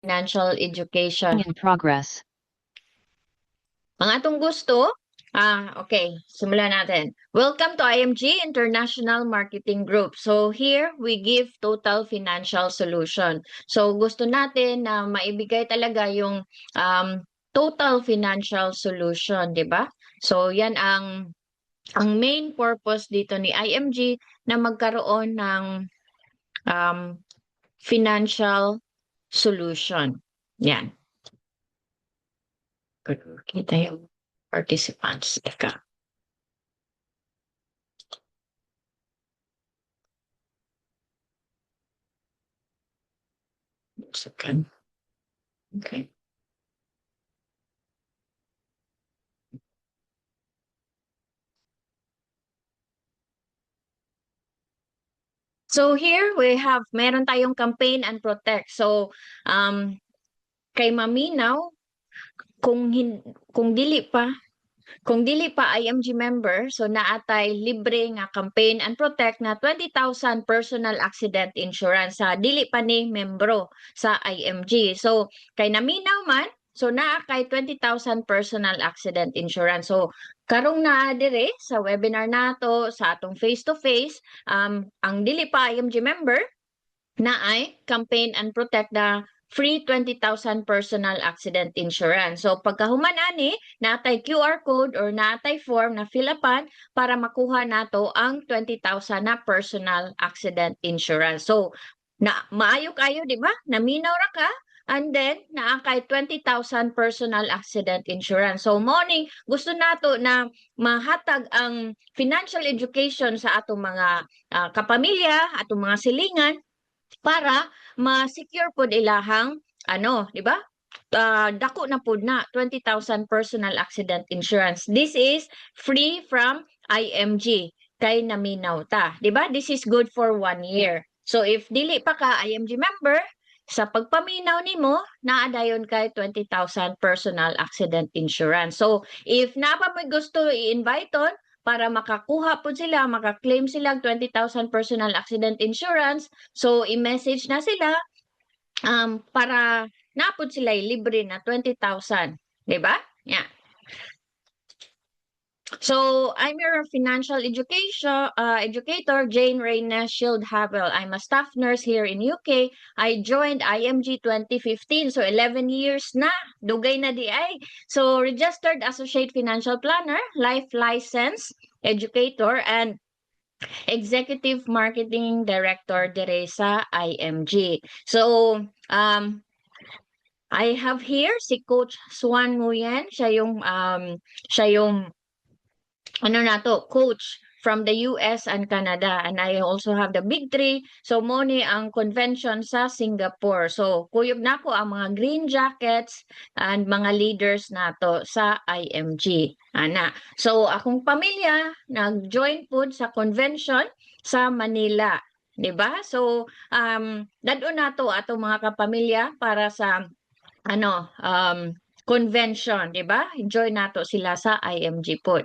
financial education. In progress. Ang atong gusto, okay, simulan natin. Welcome to IMG International Marketing Group. So here, we give total financial solution. So gusto natin na maibigay talaga yung total financial solution, di ba? So yan ang main purpose dito ni IMG na magkaroon ng financial solution. Yan. Kita yung participants. Teka. Second. Okay. So here we have, meron tayong campaign and protect. So kay Maminaw, kung kung dili pa IMG member, so naatay libre nga campaign and protect na 20,000 personal accident insurance sa dili pa ni membro sa IMG. So kay naminaw man, so naa kay 20,000 personal accident insurance. So karong naa dire sa webinar nato sa atong face to face, ang dili pa IMG member na ay campaign and protect na free 20,000 personal accident insurance. So pagkahuman ani, natay QR code or natay form na fill upan para makuha nato ang 20,000 na personal accident insurance. So na maayo kayo, di ba? Naminaw ra ka. And then, naa kay 20,000 personal accident insurance. So, morning, gusto nato na mahatag ang financial education sa atong mga kapamilya, atong mga silingan, para ma-secure pod ilahang di ba? Dako na pod na 20,000 personal accident insurance. This is free from IMG kay naminaw ta, di ba? This is good for 1 year. So if dili pa ka IMG member, sa pagpaminaw nimo naadayon kay 20,000 personal accident insurance. So if napa mo gusto i-invite on para makakuha po sila, maka-claim sila 20,000 personal accident insurance, so i-message na sila para napod sila libre na 20,000, 'di ba? Yeah. So, I'm your financial educator, Jane Reyna Shield Havel. I'm a staff nurse here in UK. I joined IMG 2015, so 11 years na. Dugay na di ay. So, registered associate financial planner, life license educator, and executive marketing director dire sa IMG. So, I have here si Coach Swan Nguyen. Siya yung coach from the US and Canada. And I also have the big three. So, mo ni ang convention sa Singapore. So, kuyog na ko ang mga green jackets and mga leaders nato sa IMG. Ana. So, akong pamilya nag-join po sa convention sa Manila. 'Di ba? So, dadto nato atong mga kapamilya para sa convention, 'di ba? Join nato sila sa IMG po.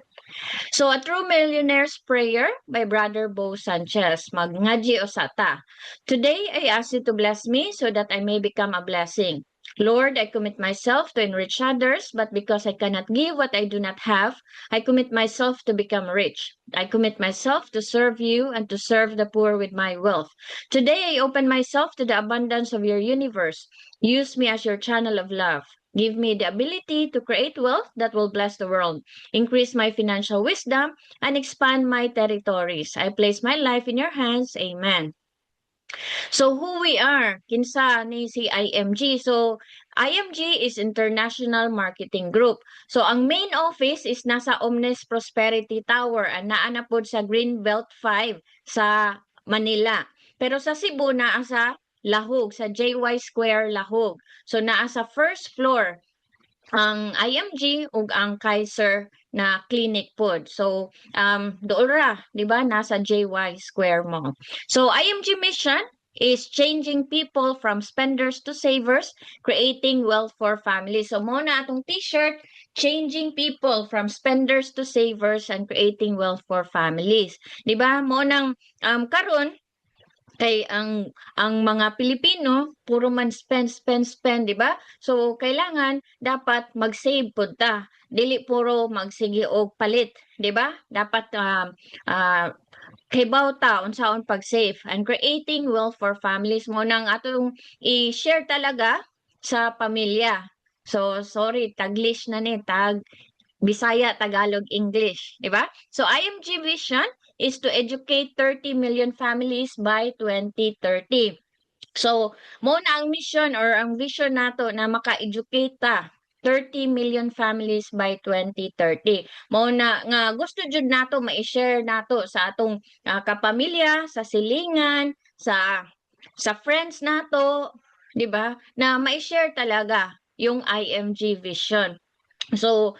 So, A True Millionaire's Prayer by Brother Bo Sanchez. Magngaji osata. Today, I ask you to bless me so that I may become a blessing. Lord, I commit myself to enrich others, but because I cannot give what I do not have, I commit myself to become rich. I commit myself to serve you and to serve the poor with my wealth. Today, I open myself to the abundance of your universe. Use me as your channel of love. Give me the ability to create wealth that will bless the world. Increase my financial wisdom, and expand my territories. I place my life in your hands. Amen. So who we are? Kinsa ni si IMG. So IMG is International Marketing Group. So ang main office is nasa Omnis Prosperity Tower, naa na pod sa Greenbelt 5 sa Manila. Pero sa Cebu naa sa Lahog, sa JY Square Lahog. So naa sa first floor ang IMG ug ang Kaiser na clinic pod. So dool ra, di ba, nasa JY Square mo. So IMG mission is changing people from spenders to savers, creating wealth for families. So mo na atong t-shirt, changing people from spenders to savers and creating wealth for families. Di ba? Mo nang karon Kay ang mga Pilipino puro man spend, spend, spend, 'di ba? So kailangan dapat mag-save pud ta. Dili puro magsige og palit, 'di ba? Dapat ah, hibaw ta unsaon pag-save and creating wealth for families mo nang atong i-share talaga sa pamilya. So sorry, Taglish na ni tag Bisaya, Tagalog, English, di ba? So IMG vision is to educate 30 million families by 2030. So, mo na ang mission or ang vision nato na maka-educate ta 30 million families by 2030. Mo na nga gusto jud nato ma-share nato sa atong kapamilya, sa silingan, sa friends nato, 'di ba? Na ma-share talaga yung IMG vision. So,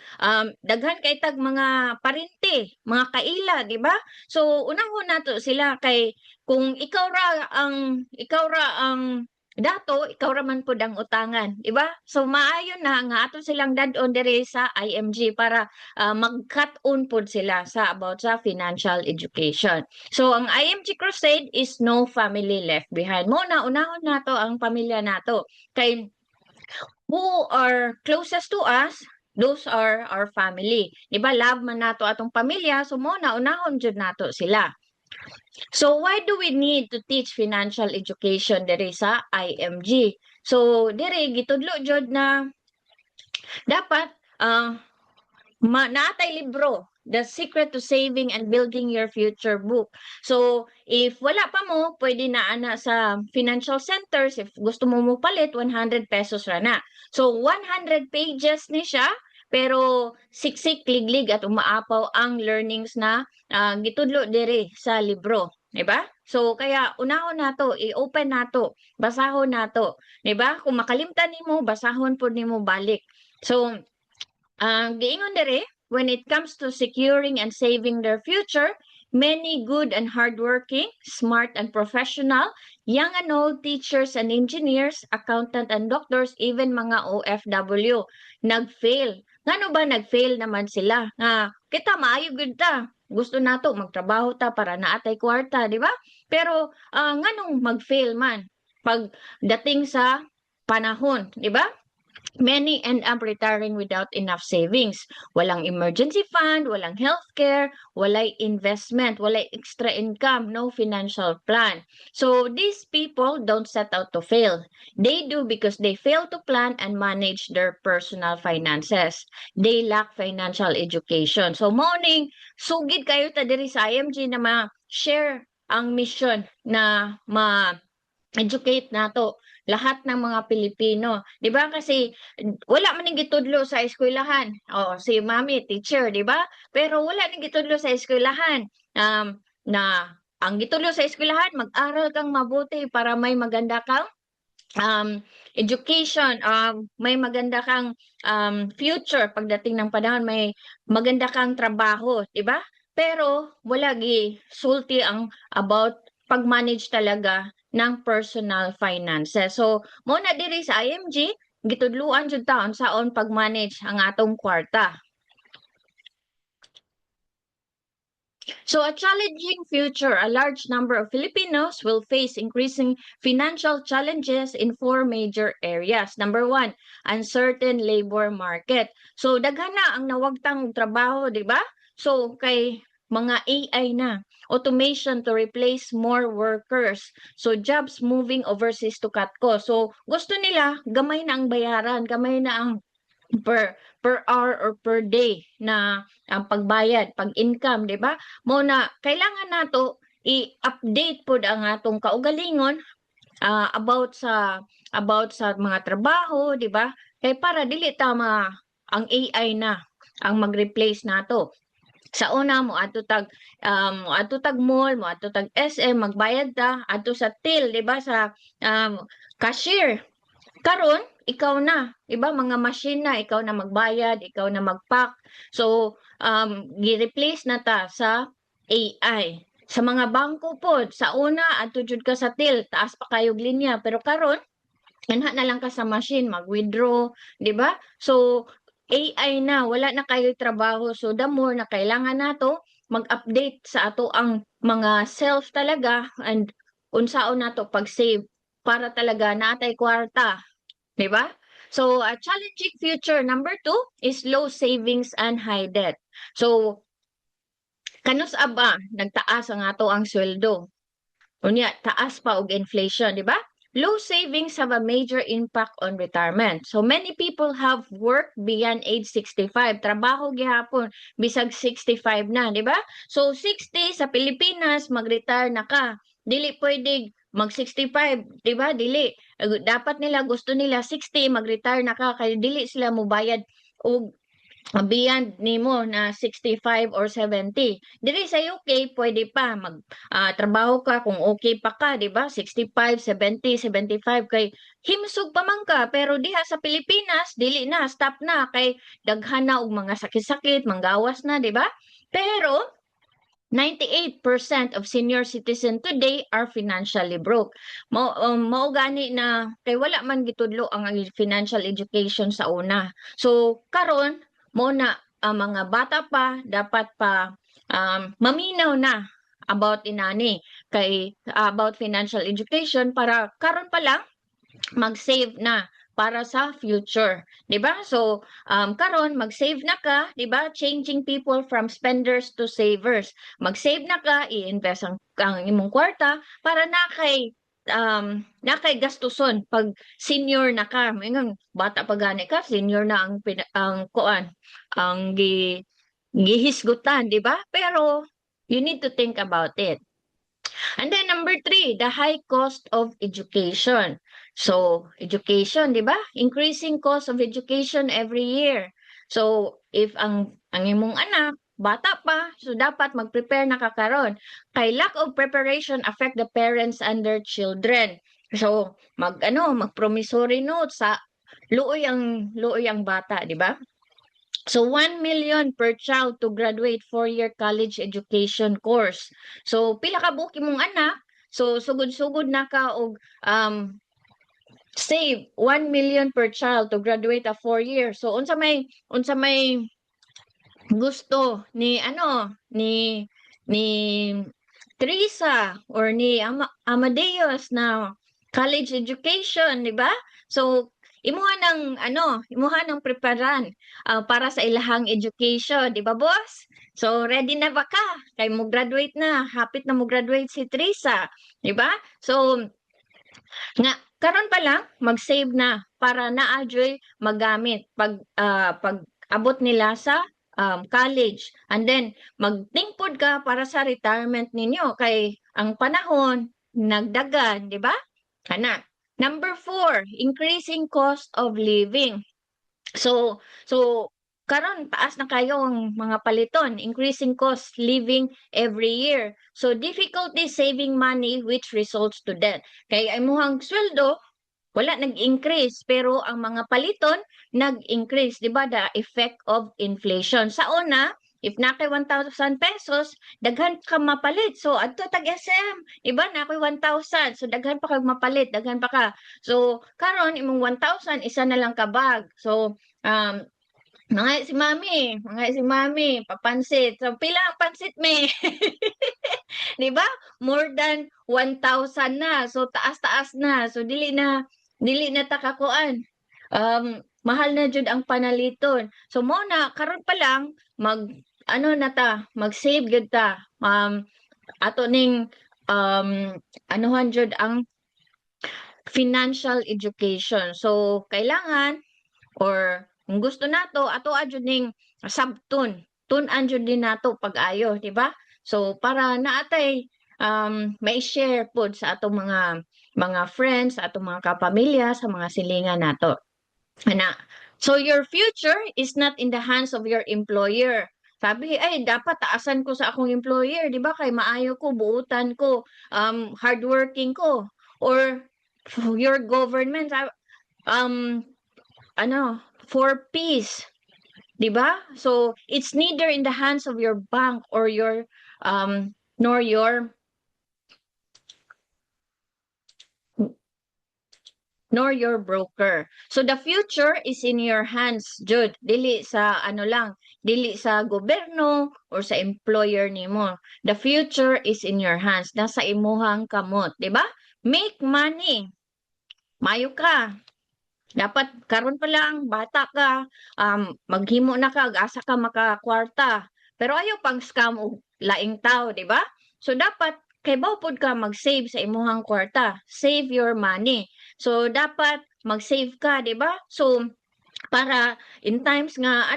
daghan kay tag mga parinti, mga kaila, di ba? So, unahon nato sila kay kung ikaw ra ang dato, ikaw ra man pud ang utangan, di ba? So, maayo na nga ato silang dad-on diri sa IMG para mag-cut-on pud sila sa about sa financial education. So, ang IMG Crusade is no family left behind. Mo na unahon nato ang pamilya nato kay who are closest to us, those are our family. Di ba, love man nato atong pamilya, so mo na unahon jud nato sila. So why do we need to teach financial education diri sa IMG? So diri gitudlo jud na dapat naatay libro, The Secret to Saving and Building Your Future book. So, if wala pa mo, pwede na ana sa financial centers. If gusto mo mo palit, 100 pesos ra na. So, 100 pages ni siya, pero siksik, liglig at umaapaw ang learnings na gitudlo diri sa libro. Diba? So, kaya unahon nato, i-open nato, basahon nato. Diba? Kung makalimtan nimo, basahon po nimo balik. So, giingon dere, when it comes to securing and saving their future, many good and hardworking, smart and professional, young and old teachers and engineers, accountant and doctors, even mga OFW, nag-fail. Ngano ba nag-fail naman sila? Kita maayo gud ta. Gusto nato magtrabaho ta para naatay kwarta, di ba? Pero nganong mag-fail man pag dating sa panahon, di ba? Many end up retiring without enough savings. Walang emergency fund, walang healthcare, walay investment, walay extra income, no financial plan. So these people don't set out to fail. They do because they fail to plan and manage their personal finances. They lack financial education. So morning, sugid kayo ta diri sa IMG na ma-share ang mission na educate nato lahat ng mga Pilipino. 'Di ba kasi wala man ning gitudlo sa eskwelahan. Oh, si Mami teacher, 'di ba? Pero wala ning gitudlo sa eskwelahan. Na ang gitudlo sa eskwelahan, mag-aral kang mabuti para may maganda kang education, may maganda kang future pagdating ng panahon, may maganda kang trabaho, 'di ba? Pero wala gi sulti ang about pag-manage talaga ng personal finances. So, mo na diri sa IMG, gitudluan jud taon saon pag-manage ang atong kwarta. So, a challenging future, a large number of Filipinos will face increasing financial challenges in four major areas. Number one, uncertain labor market. So, daghan na ang nawagtang og trabaho, di ba? So, kay mga AI na, automation to replace more workers. So, jobs moving overseas to cut costs. So, gusto nila, gamay na ang bayaran, gamay na ang per hour or per day na ang pagbayad, pag-income, di ba? Mo na kailangan nato i-update pod ang atong kaugalingon about sa mga trabaho, di ba? Kay para dili ta ang AI na ang mag-replace nato. Sa una mo adto tag mall, mo adto tag SM, magbayad ta adto sa till, di ba, sa cashier. Karon ikaw na, iba mga machine na, ikaw na magbayad, ikaw na mag-pack. So, gi-replace na ta sa AI. Sa mga bangko pod, sa una adto jud ka sa till, taas pa kayog linya, pero karon anha na lang ka sa machine, mag-withdraw, di ba? So, AI na, wala na kayo trabaho. So, the more na kailangan nato mag-update sa ato ang mga self talaga and unsaon nato pag-save para talaga natay kwarta, di ba? So, a challenging future number 2 is low savings and high debt. So, kanus aba nagtaas ang ato ang sweldo. Unya, taas pa og inflation, di ba? Low savings have a major impact on retirement. So many people have worked beyond age 65. Trabaho gihapon bisag 65 na, di ba? So 60 sa Pilipinas mag-retire na ka. Dili pwede mag 65, di ba? Dili. Dapat nila gusto nila 60 mag-retire na ka kay dili sila mobayad og beyond nimo na 65 or 70. Diri sa UK pwede pa trabaho ka kung okay pa ka, di ba? 65, 70, 75 kay himsog pa man ka pero diha sa Pilipinas dili na, stop na kay daghan na og mga sakit-sakit, manggawas na, di ba? Pero 98% of senior citizen today are financially broke. Mao gani na kay wala man gitudlo ang financial education sa una. So karon mo na ang mga bata pa dapat pa maminaw na about inani kay about financial education para karon pa lang mag-save na para sa future, 'di ba? So karon mag-save na ka, 'di ba? Changing people from spenders to savers. Mag-save na ka, i-invest ang imong kwarta para na kay gastuson pag senior na ka. Ngayon, bata pa gani ka, senior na ang kuan, ang gihisgutan, 'di ba? Pero you need to think about it. And then number 3, the high cost of education. So, education, di ba? Increasing cost of education every year. So, if ang imong anak, bata pa, so dapat mag-prepare na kakaron. Kay lack of preparation affect the parents and their children. So, mag-promissory note sa luoy ang bata, di ba? So 1 million per child to graduate 4-year college education course. So pila ka buok imong anak, so sugod-sugod na ka og save 1 million per child to graduate a 4-year. So unsa may gusto ni Teresa or ni Amadeus na college education, di ba? So imuha ng preparan para sa ilahang education, di ba boss? So ready na ba ka? Kay mo graduate na, hapit na mo graduate si Teresa, di ba? So nga karon pa lang mag-save na para naadyoy magamit pag abot nila sa college. And then magtingpod ka para sa retirement ninyo kay ang panahon nagdagan, di ba? Kana. Number 4, increasing cost of living. So karon taas na kayo ang mga paliton, increasing cost living every year. So difficulty saving money which results to debt. Kay imuhang sweldo wala nag-increase pero ang mga paliton nag-increase, 'di ba? The effect of inflation. Sa una, if na kay 1,000 pesos, daghan ka mapalit. So adto tag SM, iba na kay 1,000. So daghan pa kag mapalit, daghan pa ka. So karon imong 1,000 isa na lang ka bag. So mga si mami, papansit. So pila ang pansit me? 'Di ba? More than 1,000 na. So taas-taas na. So dili na takakuan. Mahal na jud ang panaliton. So mo na karon pa lang mag-save gud ta. Ato ning anuhan jud ang financial education. So kailangan or kung gusto nato ato jud ning sabton. Tun-an jud din nato pag-ayo, di ba? So para naatay may share pod sa atong mga friends, sa atong mga kapamilya, sa mga silingan nato. Ana. So your future is not in the hands of your employer. Sabi, ay dapat taasan ko sa akong employer, di ba? Kay maayo ko, buutan ko, hardworking ko. Or your government, um, for peace. Di ba? So it's neither in the hands of your bank or your nor your nor your broker. So the future is in your hands, Jude. Dili sa ano lang, dili sa gobyerno or sa employer nimo. The future is in your hands. Nasa imuhang kamot, di ba? Make money. Mayo ka. Dapat karon pa lang bata ka, maghimo na ka, asa ka makakwarta. Pero ayaw pang scam og laing tao, di ba? So dapat kay bawpod ka mag-save sa imuhang kwarta. Save your money. So dapat mag-save ka, di ba? So para in times nga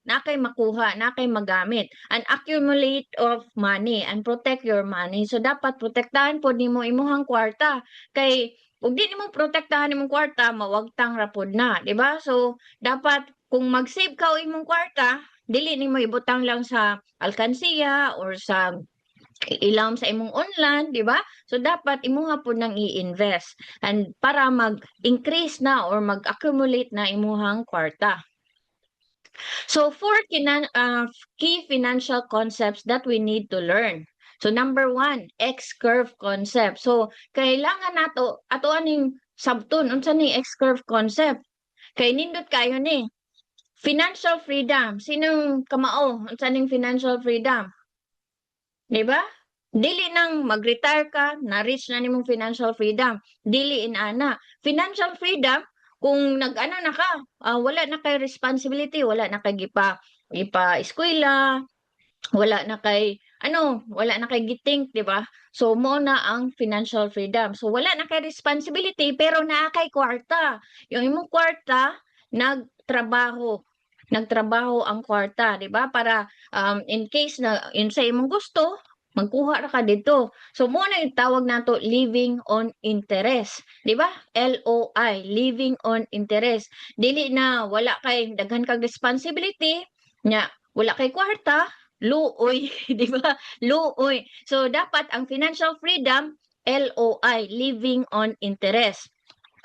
nakay makuha, nakay magamit, and accumulate of money and protect your money. So dapat protektahan pod nimo imuhang kwarta kay ug di nimo protektahan imong kwarta mawagtang ra pod na, di ba? So dapat kung mag-save ka og imong kwarta, dili nimo ibutang lang sa alkansiya or sa ilawom sa imong online, di ba? So dapat imo nga pud nang i-invest and para mag-increase na or mag-accumulate na imuhang kwarta. So four key financial concepts that we need to learn. So number one, X-curve concept. So kailangan nato ato aning sabton unsa ni X-curve concept. Kay nindot kayo ni financial freedom. Sinong kamao unsa ning financial freedom? Di ba? Dili nang mag-retire ka, na-reach na nimong financial freedom. Dili inana. Financial freedom, kung nag-ano na ka, wala na kay responsibility, wala na kay gipa eskwela, wala na kay wala na kay githink, di ba? So mo na ang financial freedom. So wala na kay responsibility pero naa kay kwarta. Yung imong kwarta nagtrabaho ang kwarta, di ba? Para in case na in sa imong gusto, magkuha ra ka dito. So mo na yung tawag nato living on interest, di ba? LOI, living on interest. Dili na wala kay daghan kag responsibility, nya wala kay kwarta, luoy, di ba? Luoy. So dapat ang financial freedom LOI, living on interest.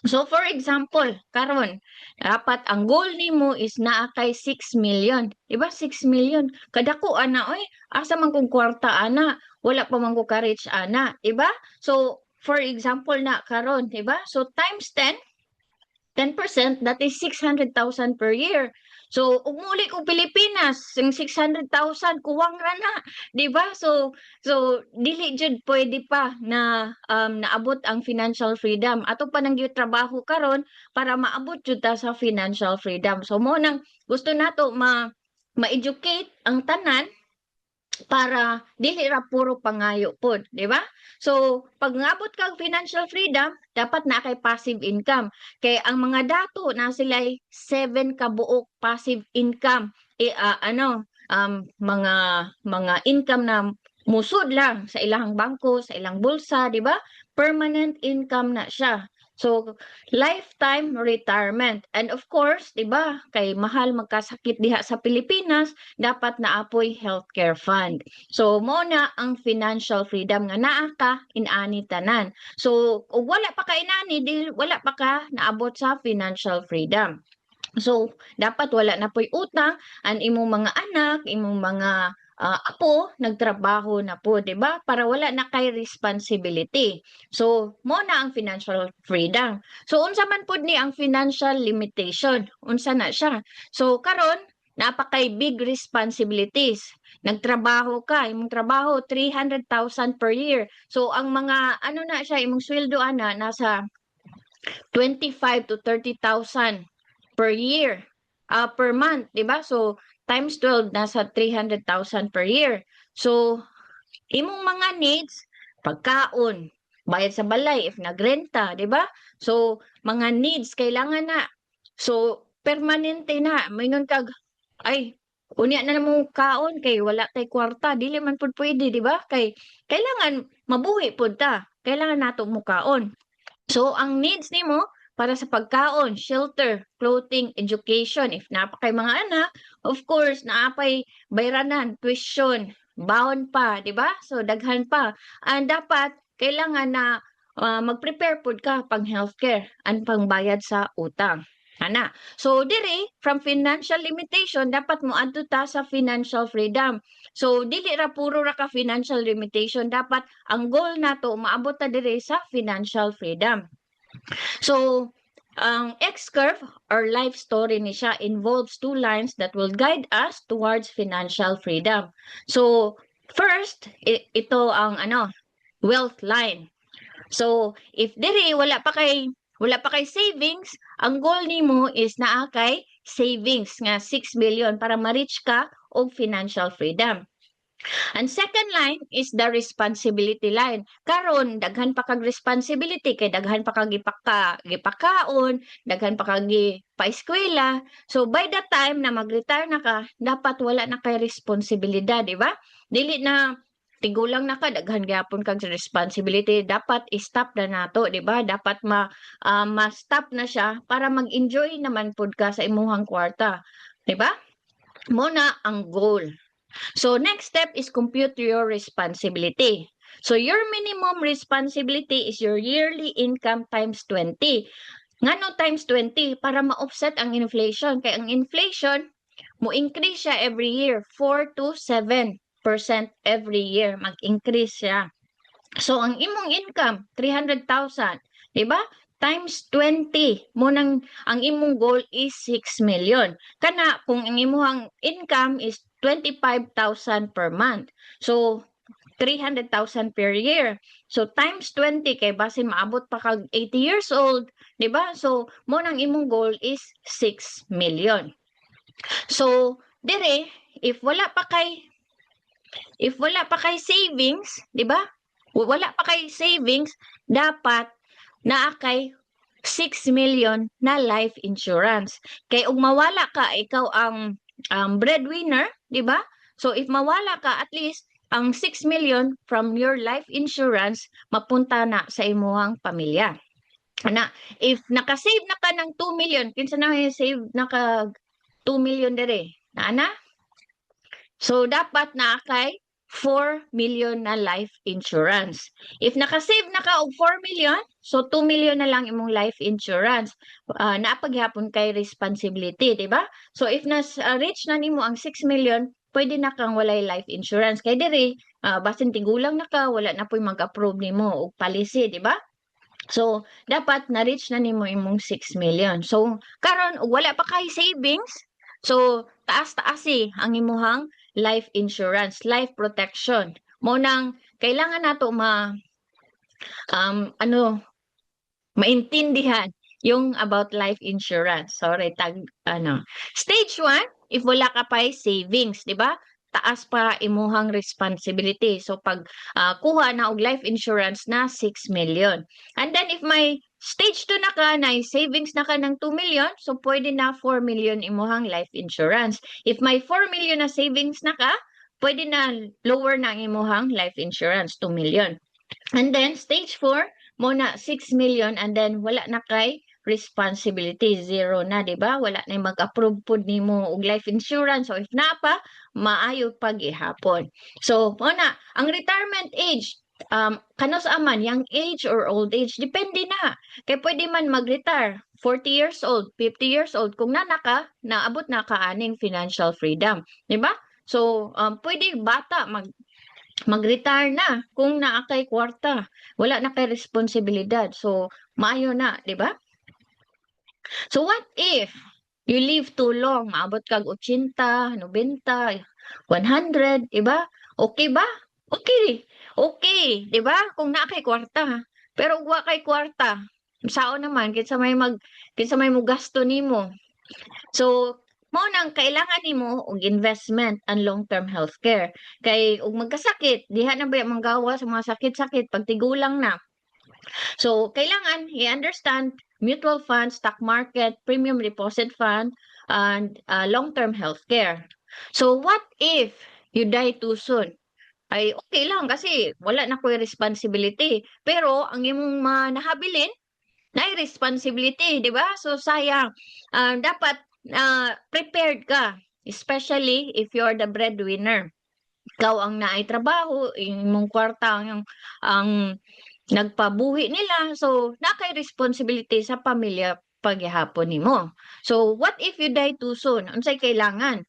So for example, karon dapat ang goal nimo is naa kay 6 million. Diba 6 million? Kadako ana oy, asa man kung kwarta ana, wala pa man ko ka-reach ana, diba? So for example na karon, diba? So times 10%, that is 600,000 per year. So, ug muli kung Pilipinas, yung 600,000 kuwang ra na, 'di ba? So dili jud pwede pa na naabot ang financial freedom. Ato pa nang trabaho karon para maabot jud ta sa financial freedom. So mo nang gusto nato ma-educate ang tanan para dili ra puro pangayo pod, di ba? So, pag ngabot kag financial freedom, dapat na kay passive income. Kay ang mga dato na sila'y 7 kabuok passive income. Mga income na musod lang sa ilang bangko, sa ilang bulsa, di ba? Permanent income na siya. So, lifetime retirement. And of course, di ba, kay mahal magkasakit diha sa Pilipinas, dapat naapoy healthcare fund. So, mo na ang financial freedom nga naa ka inani tanan. So, kung wala pa ka inani, wala pa ka naabot sa financial freedom. So, dapat wala na po'y utang, ang imong mga anak, imong mga apo, nagtrabaho na po, di ba? Para wala na kay responsibility. So, mo na ang financial freedom. So, unsa man pud ni ang financial limitation? Unsa na siya? So, karon napakay big responsibilities. Nagtrabaho ka, imong trabaho 300,000 per year. So, ang mga na siya, imong sweldo ana nasa 25 to 30,000 per year, per month, di ba? So, times 12, nasa 300,000 per year. So, imong mga needs, pagkaon, bayad sa balay, if nagrenta, di ba? So, mga needs, kailangan na. So, permanente na. Mayroon kag, ay, unya na namong kaon, kay wala tay kwarta, dili man pud pwede, di ba? Kay, kailangan, mabuhi pud ta. Kailangan nato mo kaon. So, ang needs nimo, para sa pagkaon, shelter, clothing, education. If napakay mga anak, of course, naapay bayranan, tuition, baon pa, di ba? So, daghan pa. And dapat, kailangan na mag-prepare pod ka pang healthcare and pangbayad sa utang. Ana. So, diri, from financial limitation, dapat mo adto ta sa financial freedom. So, dili ra puro ra ka financial limitation. Dapat, ang goal nato, maabot ta diri sa financial freedom. So, ang X-curve or life story ni siya involves two lines that will guide us towards financial freedom. So, first, ito ang wealth line. So, if diri wala pa kay savings, ang goal nimo is naa kay savings nga 6 million para ma-reach ka og financial freedom. Ang second line is the responsibility line. Karon daghan pa kag responsibility kay daghan pa kag gipakaon, daghan pa kag pa-eskwela. So by the time na mag-retire na ka, dapat wala na kay responsibilidad, di ba? Dili na tigulang na ka daghan gyapon kag responsibility, dapat i-stop na nato, di ba? Dapat ma-stop na siya para mag-enjoy naman pud ka sa imong kwarta, di ba? Mo na ang goal. So next step is compute your responsibility. So your minimum responsibility is your yearly income times 20. Ngano times 20? Para ma-offset ang inflation. Kaya ang inflation, mo-increase siya every year. 4 to 7% every year. Mag-increase siya. So ang imong income, 300,000. Diba? Times 20. Munang ang imong goal is 6 million. Kana kung ang imong income is 25,000 per month. So 300,000 per year. So times 20 kay base maabot pa kag 80 years old, 'di ba? So mo nang imong goal is 6 million. So dire if wala pa kay savings, 'di ba? Wala pa kay savings, dapat naa kay 6 million na life insurance. Kay ug mawala ka, ikaw ang breadwinner, di ba? So if mawala ka, at least ang 6 million from your life insurance mapunta na sa imuhang pamilya. Na if nakasave na ka ng 2 million, kinsa na save na ka 2 million dire? Na? So dapat na kay 4 million na life insurance. If nakasave na ka og 4 million, so 2 million na lang imong life insurance. Naapaghapon kay responsibility, di ba? So if reach na nimo ang 6 million, pwede na kang walay life insurance. Kay diri, basin tigulang na ka, wala na po'y mag-approve nimo og policy, di ba? So, dapat na-reach na nimo imong 6 million. So, karon wala pa kay savings, so taas-taas ang imuhang life insurance, life protection. Mo nang kailangan nato maintindihan yung about life insurance. Sorry, Stage 1, if wala ka pa savings, di ba? Taas pa imuhang responsibility. So pag kuha na og life insurance na 6 million. And then if may stage 2 na ka, na savings na ka ng 2 million, so pwede na 4 million imuhang life insurance. If may 4 million na savings na ka, pwede na lower na ang imuhang life insurance, 2 million. And then stage 4, muna 6 million, and then wala na kay responsibility, zero na, di ba? Wala na mag-approve pod nimo og life insurance. So if na pa, maayo pag ihapon. So muna, ang retirement age, kano sa aman, young age or old age, depende na. Kay pwede man mag-retire 40 years old, 50 years old, kung naabot na ka aning financial freedom, di ba? So pwede bata mag-retire na kung naa kay kwarta, wala na kay responsibilidad. So maayo na, di ba? So what if you live too long, maabot kag 80, 90, 100, di ba? Okay ba? Okay. Okay, di ba? Kung naa kay kwarta. Pero ug wa kay kwarta, sao naman kinsa may mo gasto nimo. So mo nang kailangan nimo og investment and long-term healthcare. Kay ug magkasakit, diha na ba manggawa sa mga sakit-sakit pag tigulang na. So kailangan i-understand mutual fund, stock market, premium deposit fund, and long-term healthcare. So what if you die too soon? Ay okay lang kasi wala na ko'y responsibility. Pero ang imong nahabilin, na responsibility, di ba? So sayang. Dapat prepared ka, especially if you're the breadwinner. Ikaw ang naay trabaho, imong kwarta ang nagpabuhi nila. So nakay responsibility sa pamilya paghihapon nimo. So what if you die too soon? Unsay kailangan?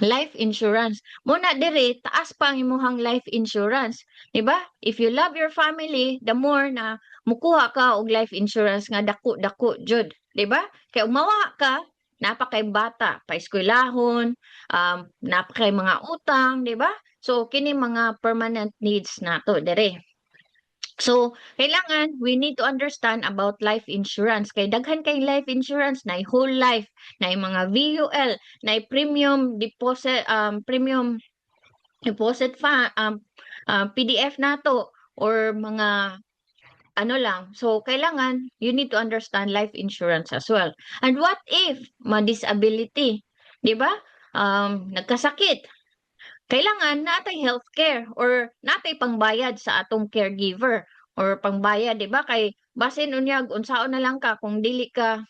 Life insurance. Muna dire, taas pa ang imuhang life insurance. Diba? If you love your family, the more na mukuha ka og life insurance nga dako-dako jud, di ba? Kay umawa ka, napakay bata, paeskwelahon, napakay mga utang, di ba? So kini mga permanent needs nato dire. So, kailangan we need to understand about life insurance. Kay daghan kay life insurance na whole life, na mga VUL, na premium deposit PDF nato or mga ano lang. So, kailangan you need to understand life insurance as well. And what if ma-disability, 'di ba? Nagkasakit, kailangan natay healthcare or natay pangbayad sa atong caregiver or pangbayad, di ba? Kay basin unyag unsaon na lang ka kung dili ka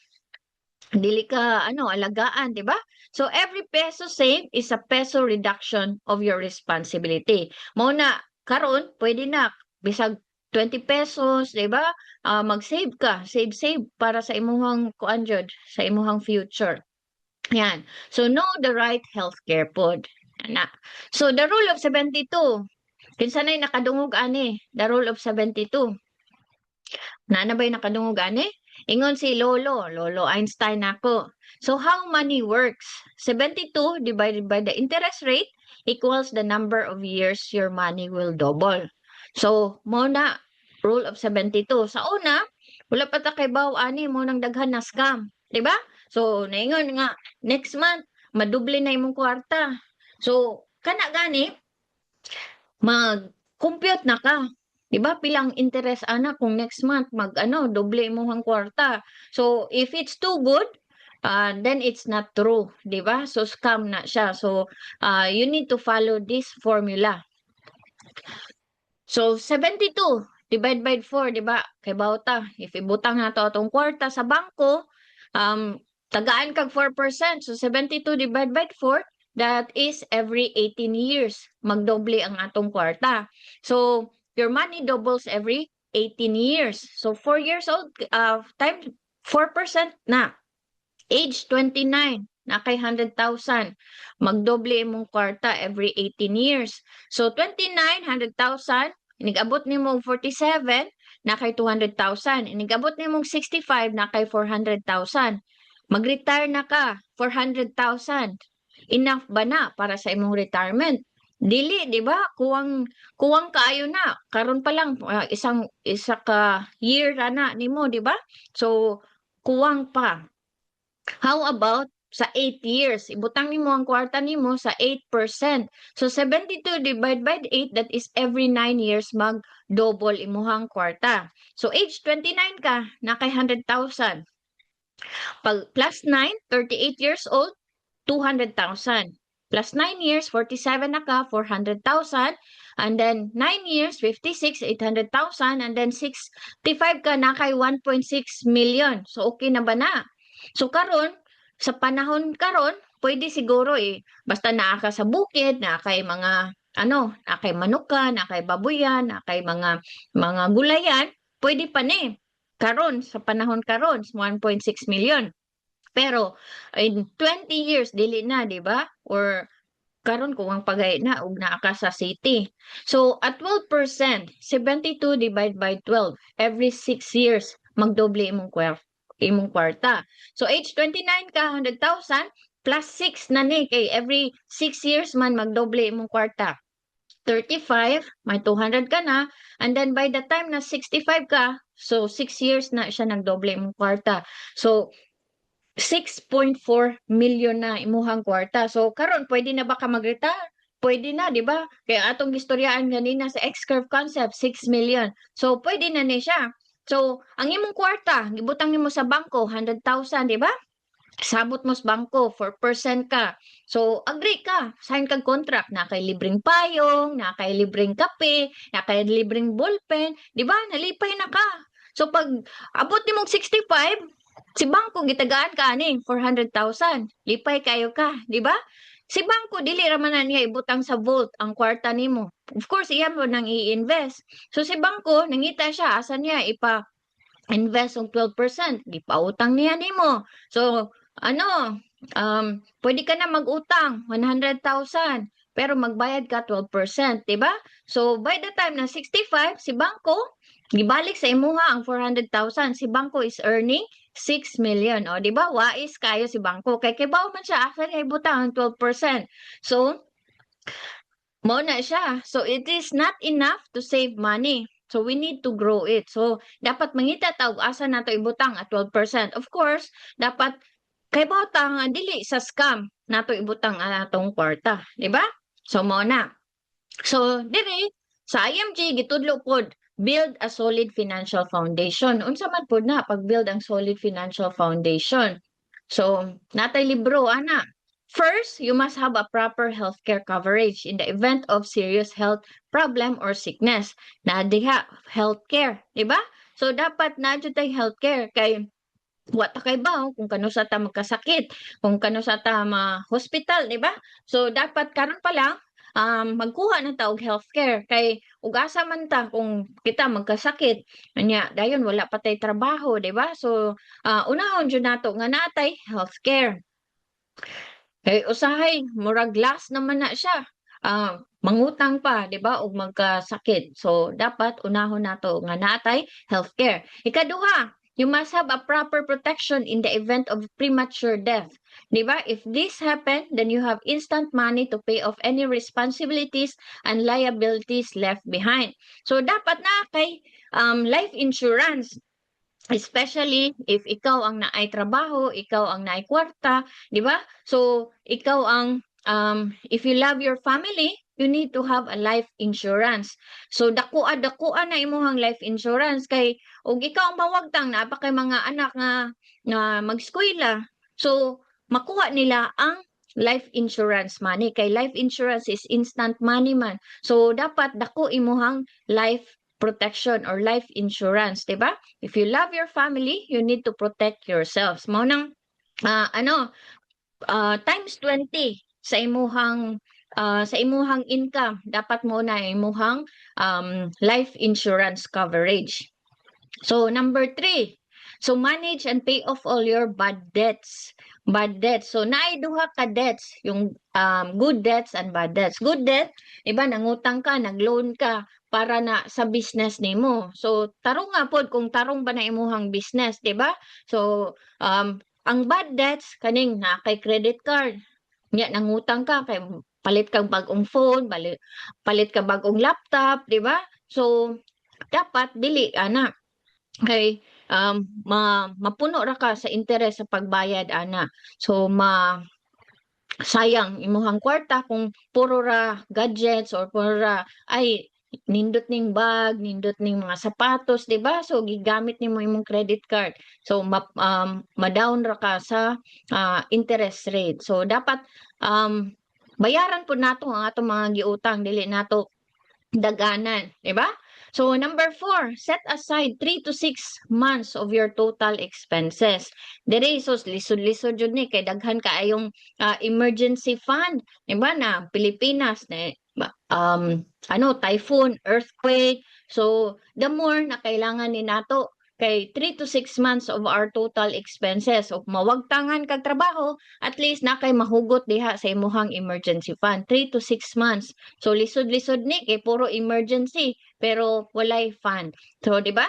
alagaan, di ba? So every peso saved is a peso reduction of your responsibility. Mao na karon pwede na bisag 20 pesos, di ba? Mag-save ka, save para sa imuhang kuan jud, sa imuhang future. Yan. So know the right healthcare pod. Ana. So the rule of 72. Kinsa nay nakadungog ani? The rule of 72. Na ba'y nakadungog ani? Ingon si Lolo Einstein ako. So how money works? 72 divided by the interest rate equals the number of years your money will double. So mo na rule of 72. Sa una, wala pa ta kay baw ani mo nang daghan na scam, di ba? So naingon nga next month maduble na imong kwarta. So kana gani mag-compute na ka. 'Di ba pilang interest ana kung next month doble mo ang kwarta. So if it's too good, then it's not true, 'di ba? So scam na siya. So you need to follow this formula. So 72 divide by 4, 'di ba? Kay bawta, if ibutang nato atong kwarta sa bangko, tagaan kag 4%. So 72 divided by 4, that is every 18 years magdoble ang atong kwarta. So your money doubles every 18 years. So 4 years old times 4% na. Age 29 na kay 100,000. Magdoble imong kwarta every 18 years. So 29, 100,000, inigabot nimo 47 na kay 200,000. Inigabot nimo 65 na kay 400,000. Mag-retire na ka 400,000. Enough ba na para sa imong retirement? Dili, di ba? Kuwang kaayo na. Karon pa lang isa ka year na nimo, di ba? So kuwang pa. How about sa 8 years? Ibutang nimo ang kwarta nimo sa 8%. So 72 divided by 8, that is every 9 years mag-double imuhang kwarta. So age 29 ka, na kay 100,000. Pag plus 9, 38 years old, 200,000. Plus 9 years, 47 na ka, 400,000. And then 9 years, 56, 800,000. And then 65 ka, na kay 1.6 million. So okay na ba na? So karon sa panahon karon, pwede siguro basta naa ka sa bukid, naa kay mga naa kay manuka, naa kay baboyan, naa kay mga gulayan, pwede pa ni. Karon sa panahon karon, 1.6 million. Pero in 20 years dili na, di ba? Or karon kung ang pagay na ug naa ka sa city. So at 12%, 72 divided by 12, every 6 years magdoble imong kwarta. So age 29 ka, 100,000 plus 6 na ni kay every 6 years man magdoble imong kwarta. 35, may 200 ka na, and then by the time na 65 ka, so 6 years na siya nagdoble imong kwarta. So 6.4 million na imuhang kwarta. So karon pwede na ba ka mag-retire? Pwede na, di ba? Kaya atong gistoryaan kanina sa X-curve concept, 6 million. So pwede na ni siya. So ang imong kwarta, gibutang nimo sa bangko 100,000, di ba? Sabot mo sa bangko 4% ka. So agree ka, sign kag contract na kay libreng payong, na kay libreng kape, na kay libreng ballpen, di ba? Nalipay na ka. So pag abot nimong 65, si bangko gitagaan ka ani 400,000. Lipay kayo ka, di ba? Si bangko dili ra man na niya ibutang sa vault ang kwarta nimo. Of course, iya mo nang i-invest. So si bangko nangita siya asa niya invest og 12%, gipautang niya nimo. So pwede ka na mag-utang 100,000 pero magbayad ka 12%, di ba? So by the time na 65 si bangko gibalik sa imuha ang 400,000, si bangko is earning 6 million. O, di ba? Wais kayo si bangko. Kay kibaw man siya, asa niya ibutang ang 12%. So, mo na siya. So, it is not enough to save money. So, we need to grow it. So, dapat mangita tawag asa nato ibutang at 12%. Of course, dapat kay bawtang dili sa scam nato ibutang atong kwarta, di ba? So, mo na. So, dire sa IMG gitudlo pod build a solid financial foundation. Unsa man pod na pag-build ang solid financial foundation. So, natay libro ana. First, you must have a proper healthcare coverage in the event of serious health problem or sickness. Na diha healthcare, di ba? So dapat na jud tay healthcare kay wa ta kay baw kung kano sa ta magkasakit, kung kano sa ta ma-hospital, di ba? So dapat karon pa lang magkuha na ta og healthcare kay ug asa man ta kung kita magkasakit anya dayon wala pa tay trabaho, di ba? So unahon jud nato nga natay healthcare. Kay usahay murag last naman na siya. Mangutang pa, 'di ba? Ug magkasakit. So dapat unahon nato nga natay healthcare. Ikaduha, you must have a proper protection in the event of premature death. 'Di ba? If this happen, then you have instant money to pay off any responsibilities and liabilities left behind. So dapat na kay life insurance. Especially if ikaw ang naay trabaho, ikaw ang naay kwarta, di ba? So, ikaw ang, if you love your family, you need to have a life insurance. So, dakua na imuhang life insurance kay, og ikaw ang mawagtang na pa kay mga anak na mag-eskwela. So, makuha nila ang life insurance money. Kay life insurance is instant money man. So, dapat dako imuhang life protection or life insurance, di ba? If you love your family, you need to protect yourselves. Mao nang times 20 sa imuhang income, dapat mo na imuhang life insurance coverage. So number 3, so manage and pay off all your bad debts. Bad debts. So naay duha ka debts, yung good debts and bad debts. Good debt, iba nangutang ka, nagloan ka para na sa business nimo. So tarong nga pod kung tarong ba na imuhang business, di ba? So ang bad debts kaning na kay credit card. Nya nangutang ka kay palit kang bagong phone, palit ka bagong laptop, di ba? So dapat dili ana kay mapuno ra ka sa interes sa pagbayad ana. So sayang imuhang kwarta kung puro ra gadgets or puro ra ay nindot ning bag, nindot ning mga sapatos, 'di ba? So gigamit nimo imong credit card. So ma-down ra ka sa interest rate. So dapat bayaran po nato ang atong mga giutang dili nato daganan, 'di ba? So number 4, set aside 3 to 6 months of your total expenses. Dere so lisod-lisod jud ni kay daghan kaayong emergency fund, 'di ba na Pilipinas na typhoon, earthquake. So the more na kailangan ni nato kay 3 to 6 months of our total expenses of mawagtangan kag trabaho, at least na kay mahugot diha sa imuhang emergency fund 3 to 6 months. So lisod-lisod ni kay puro emergency pero walay fund. So di ba?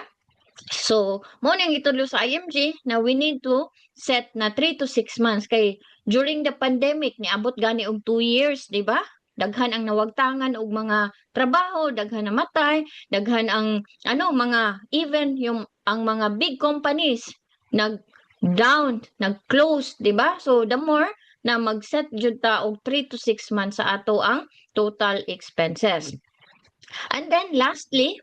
So mo nang itudlo sa IMG na we need to set na 3 to 6 months kay during the pandemic niabot gani og 2 years, di ba? Daghan ang nawagtangan og mga trabaho, daghan namatay, daghan ang mga even yung ang mga big companies nag-down, nag-close, di ba? So the more na mag-set jud ta og 3 to 6 months sa ato ang total expenses. And then lastly,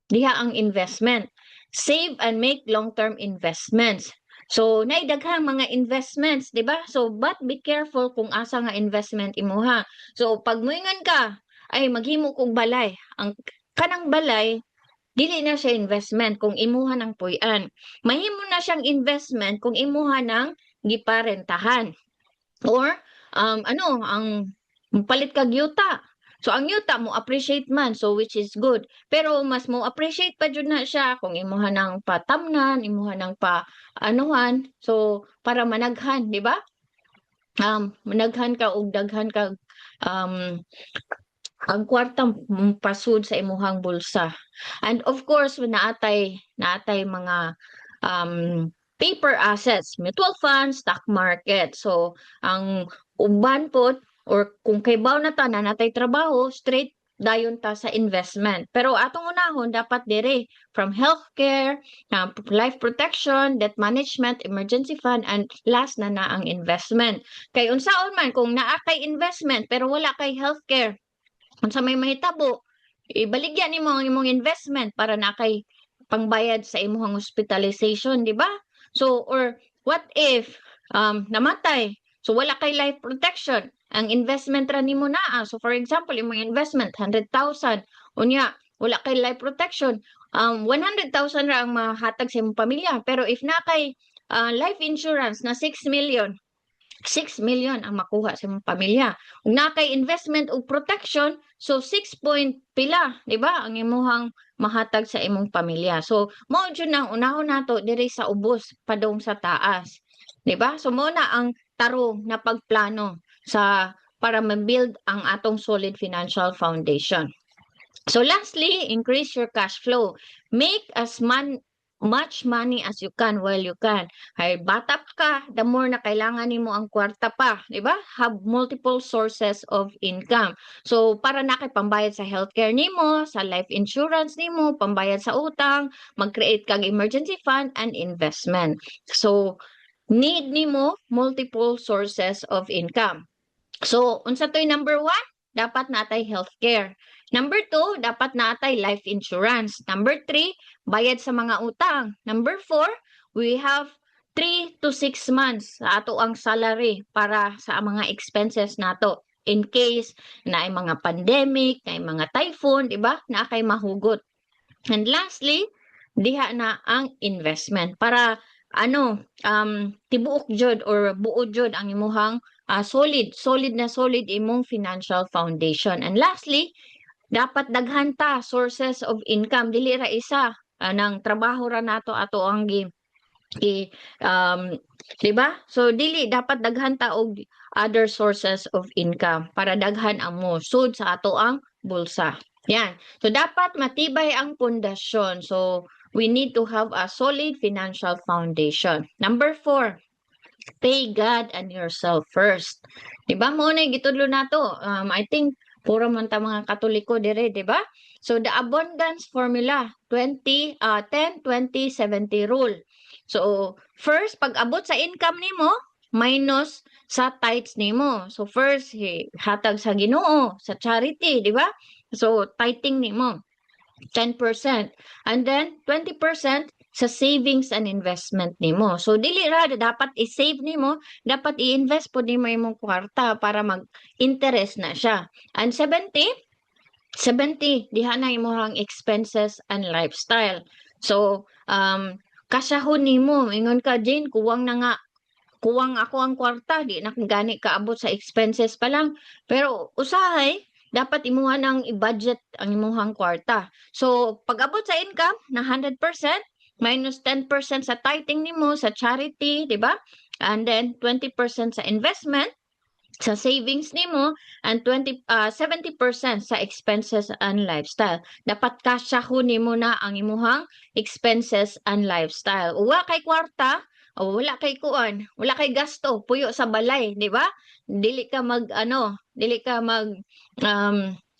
diha ang investment. Save and make long-term investments. So, naidaghang mga investments, di ba? So, but be careful kung asa nga investment imuha. So, pag muingan ka, ay maghimo kog balay. Ang kanang balay, dili na siya investment kung imuha ng puy-an. Mahimo na siyang investment kung imuha ng giparentahan. Or, ang palit kag yuta. So, ang yuta mo appreciate man, so which is good. Pero mas mo appreciate pa jud na siya kung imuha ng patamnan, imuha ng anuhan. So, para managhan, di ba? Managhan ka og daghan ka um ang kwarta pasud sa imuhang bulsa. And of course, naatay mga paper assets, mutual funds, stock market. So, ang uban po, or kung kaybaw na ta na natay trabaho, straight dayon ta sa investment. Pero atong unahon, dapat dire from healthcare, life protection, debt management, emergency fund, and last na ang investment. Kay unsaon man, kung naa kay investment pero wala kay healthcare, unsa may mahitabo, ibaligyan nimo ang imong investment para na kay pangbayad sa imong hospitalization, di ba? So, or what if namatay? So, wala kay life protection. Ang investment ra nimo naa. So, for example, imong investment 100,000. Unya, wala kay life protection. 100,000 ra ang mahatag sa imong pamilya. Pero if na kay life insurance na 6 million, 6 million ang makuha sa imong pamilya. Ug na kay investment ug protection, so 6 point pila, di ba? Ang imuhang mahatag sa imong pamilya. So mao jud nang unahon nato diri sa ubos padung sa taas. Di ba? So mo na ang tarong na pagplano sa para ma-build ang atong solid financial foundation. So lastly, increase your cash flow. Make much money as you can while you can. Hay bata ka, the more na kailangan nimo ang kwarta pa, di ba? Have multiple sources of income. So para na kay pambayad sa healthcare nimo, sa life insurance nimo, pambayad sa utang, mag-create kag emergency fund and investment. So need nimo multiple sources of income. So, unsa to'y number 1? Dapat natay healthcare. Number 2, dapat natay life insurance. Number 3, bayad sa mga utang. Number 4, we have 3 to 6 months sa ato ang salary para sa mga expenses nato. In case na ay mga pandemic, na ay mga typhoon, di ba? Na kay mahugot. And lastly, diha na ang investment para tibuok jud or buo jud ang imuhang solid imong financial foundation. And lastly, dapat daghan ta sources of income, dili ra isa nang trabaho ra nato ato ang di ba? So dili dapat daghan ta og other sources of income para daghan ang musud sa ato ang bulsa. Yan. So dapat matibay ang pundasyon. So we need to have a solid financial foundation. Number 4, pay God and yourself first. Diba mo na gitudlo nato. I think puro man ta mga Katoliko dire, diba? So the abundance formula, 10 20 70 rule. So first pag abot sa income nimo minus sa tithes nimo. So first hatag sa Ginoo, sa charity, diba? So tithing nimo 10%, and then 20% sa savings and investment nimo. So dili ra dapat i-save nimo, dapat i-invest po nimo imong kwarta para mag-interest na siya. And 70 diha na imong expenses and lifestyle. So kasahon nimo ingon ka, Jane, kuwang ako ang kwarta, di na gani kaabot sa expenses pa lang. Pero usahay dapat imuha nang i-budget ang imuhang kwarta. So, pag-abot sa income na 100%, minus 10% sa tithing nimo, sa charity, di ba? And then 20% sa investment, sa savings nimo, and 70% sa expenses and lifestyle. Dapat kasyahon nimo na ang imuhang expenses and lifestyle. Uwa kay kwarta, o wala kay kuan, wala kay gasto, puyo sa balay, di ba? Dili ka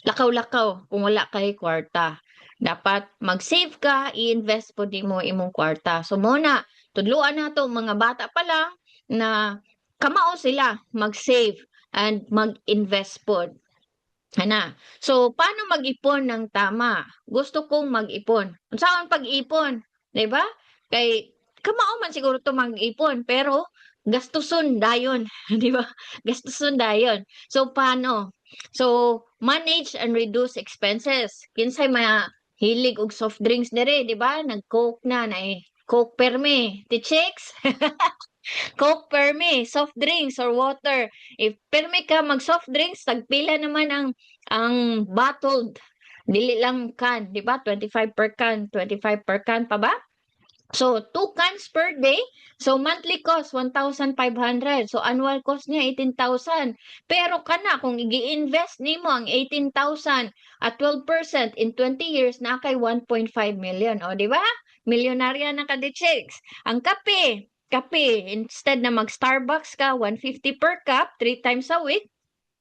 lakaw-lakaw kung wala kay kwarta. Dapat mag-save ka, i-invest po di mo imong kwarta. So muna, tudluan nato mga bata pa lang na kamao sila mag-save and mag-invest po. Ana. So paano mag-ipon ng tama? Gusto kong mag-ipon. Unsaon pag-ipon, 'di ba? Kay kamao man siguro to mag-ipon pero gastuson dayon, 'di ba? Gastuson dayon. So paano? So manage and reduce expenses. Kinsay hilig og soft drinks dire, 'di ba? Nag-Coke na Coke perme, ti chicks. Coke perme, soft drinks or water. If perme ka mag soft drinks, tagpila naman ang bottled. Dili lang can, di ba? 25 per can pa ba? So, 2 cans per day. So, monthly cost, 1,500. So, annual cost niya, 18,000. Pero kana, kung i-invest nimo ang 18,000 at 12% in 20 years, na kay 1.5 million. O, di ba? Milyonarya na ka, di chicks. Ang kape, instead na mag-Starbucks ka, 150 per cup, 3 times a week,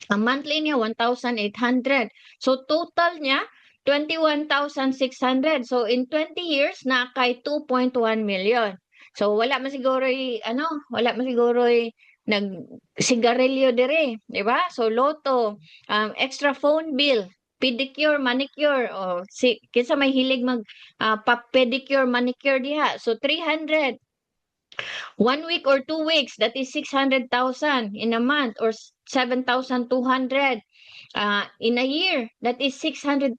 ang monthly niya 1,800. So total niya 21,600. So in 20 years na kay 2.1 million. So wala man siguro nag sigarilyo dire, di ba? So loto, extra phone bill, pedicure, manicure, o si kinsa may hilig mag pa-pedicure, manicure diha. So 300 1 week or 2 weeks, that is 600,000 in a month or 7,200 in a year. That is 600,000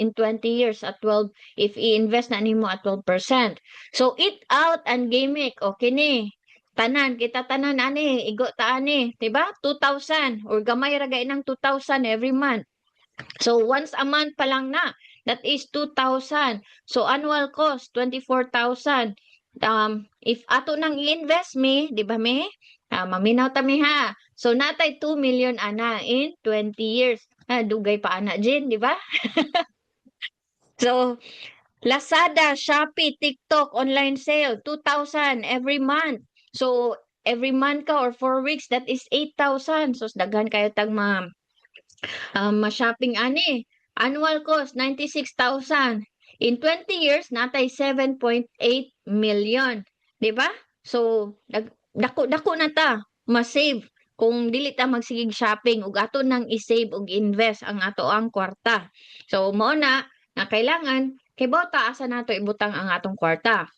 in 20 years at 12 if i-invest na nimo at 12%. So eat out and gimmick. Okay ni. Kita tanan ani, igo ta ani, 'di ba? 2,000 or gamay ra gay ng 2,000 every month. So once a month pa lang na, that is 2,000. So annual cost 24,000. If ato nang i-invest mi, di ba mi? Maminaw ta mi ha. So natay 2 million ana in 20 years. Dugay pa ana Jin, di ba? So Lazada, Shopee, TikTok, online sale, 2,000 every month. So every month ka or 4 weeks, that is 8,000. So daghan kayo tag ma-shopping ani. Annual cost 96,000. In 20 years natay 7.8 million, 'di ba? So dako na ta ma-save kung dili ta magsigig shopping ug ato nang i-save ug invest ang ato ang kwarta. So mao na kailangan kay bawta asa nato ibutang ang atong kwarta.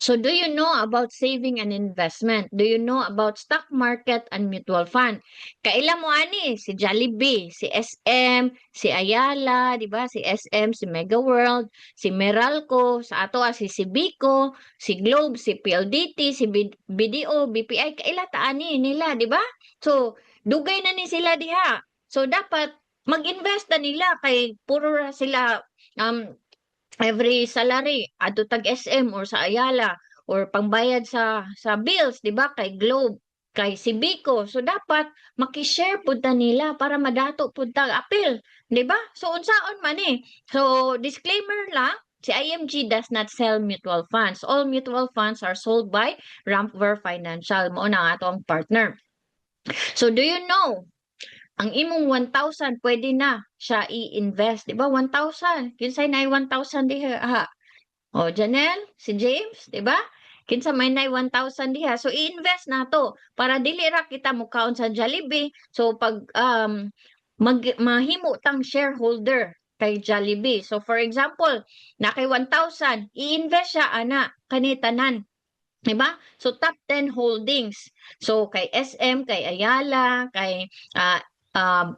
So do you know about saving and investment? Do you know about stock market and mutual fund? Kaila mo ani si Jollibee, si SM, si Ayala, di ba? Si SM, si Mega World, si Meralco, sa ato si Cibico, si Globe, si PLDT, si BDO, BPI, kaila ta ani nila, di ba? So dugay na ni sila diha. So dapat mag-invest na nila kay puro ra sila um every salary adto tag SM or sa Ayala or pangbayad sa bills, di ba, kay Globe, kay Cibico. So dapat maki-share pud ta nila para madato pud ta apil, di ba? So unsaon man eh. So disclaimer lang, si IMG does not sell mutual funds. All mutual funds are sold by Rampver Financial. Mao na ato ang partner. So do you know ang imong 1,000 pwede na siya i-invest, di ba? 1,000. Kinsay na 1,000 diha ha. O Janelle, si James, di ba? Kinsa may na 1,000 diha. So i-invest na to para dili ra kita mukaon sa Jollibee. So pag mahimo tang shareholder kay Jollibee. So for example, na kay 1,000, i-invest siya ana kani tanan. Diba? So, top 10 holdings. So, kay SM, kay Ayala, kay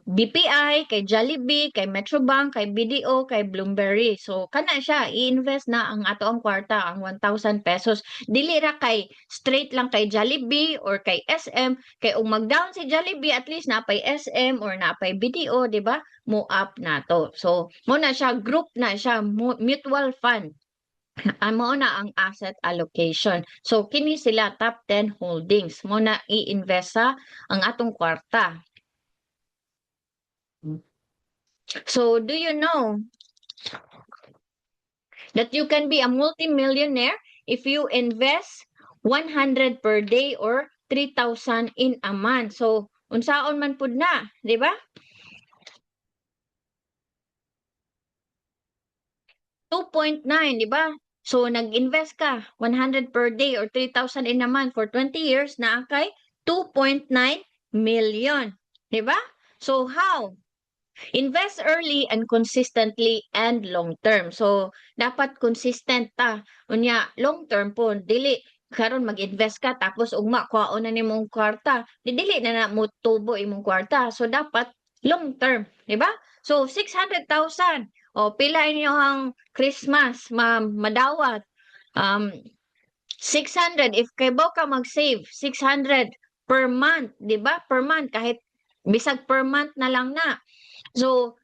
BPI, kay Jollibee, kay Metrobank, kay BDO, kay Bloomberry. So, kana siya, i-invest na ang ato ang kwarta, ang 1,000 pesos. Dili ra kay straight lang kay Jollibee or kay SM. Kay kung mag-down si Jollibee, at least napay SM or napay BDO, di ba? Mo up na to. So, mo na siya, group na siya, mutual fund. Amo na ang asset allocation. So kini sila top 10 holdings mo na i-invest sa ang atong kwarta. So do you know that you can be a multimillionaire if you invest 100 per day or 3,000 in a month. So unsaon man pud na, di ba? 2.9, di ba? So, nag-invest ka 100 per day or 3,000 in a month for 20 years na kay 2.9 million. Di ba? So, how? Invest early and consistently and long term. So, dapat consistent ta. Unya, long term po, dili karon mag-invest ka tapos ugma kuhaon na nimong kwarta. Dili na mo tubo imong kwarta. So, dapat long term, di ba? So, 600,000. O, pila inyo ang Christmas, madawat. 600. If kay ka mag-save, 600 per month, di ba? Per month, kahit bisag per month na lang na. So,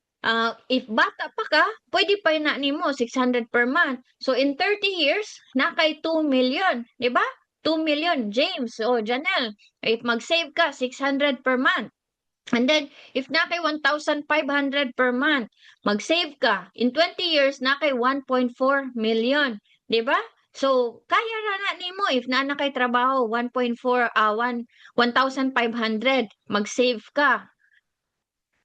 if bata pa ka, pwede pa na nimo 600 per month. So in 30 years, na kay 2 million, di ba? 2 million, James o Janelle. If mag-save ka 600 per month. And then, if na kay 1,500 per month, mag-save ka. In 20 years, na kay 1.4 million. Di ba? So, kaya na nimo if na kay trabaho, 1,500, mag-save ka.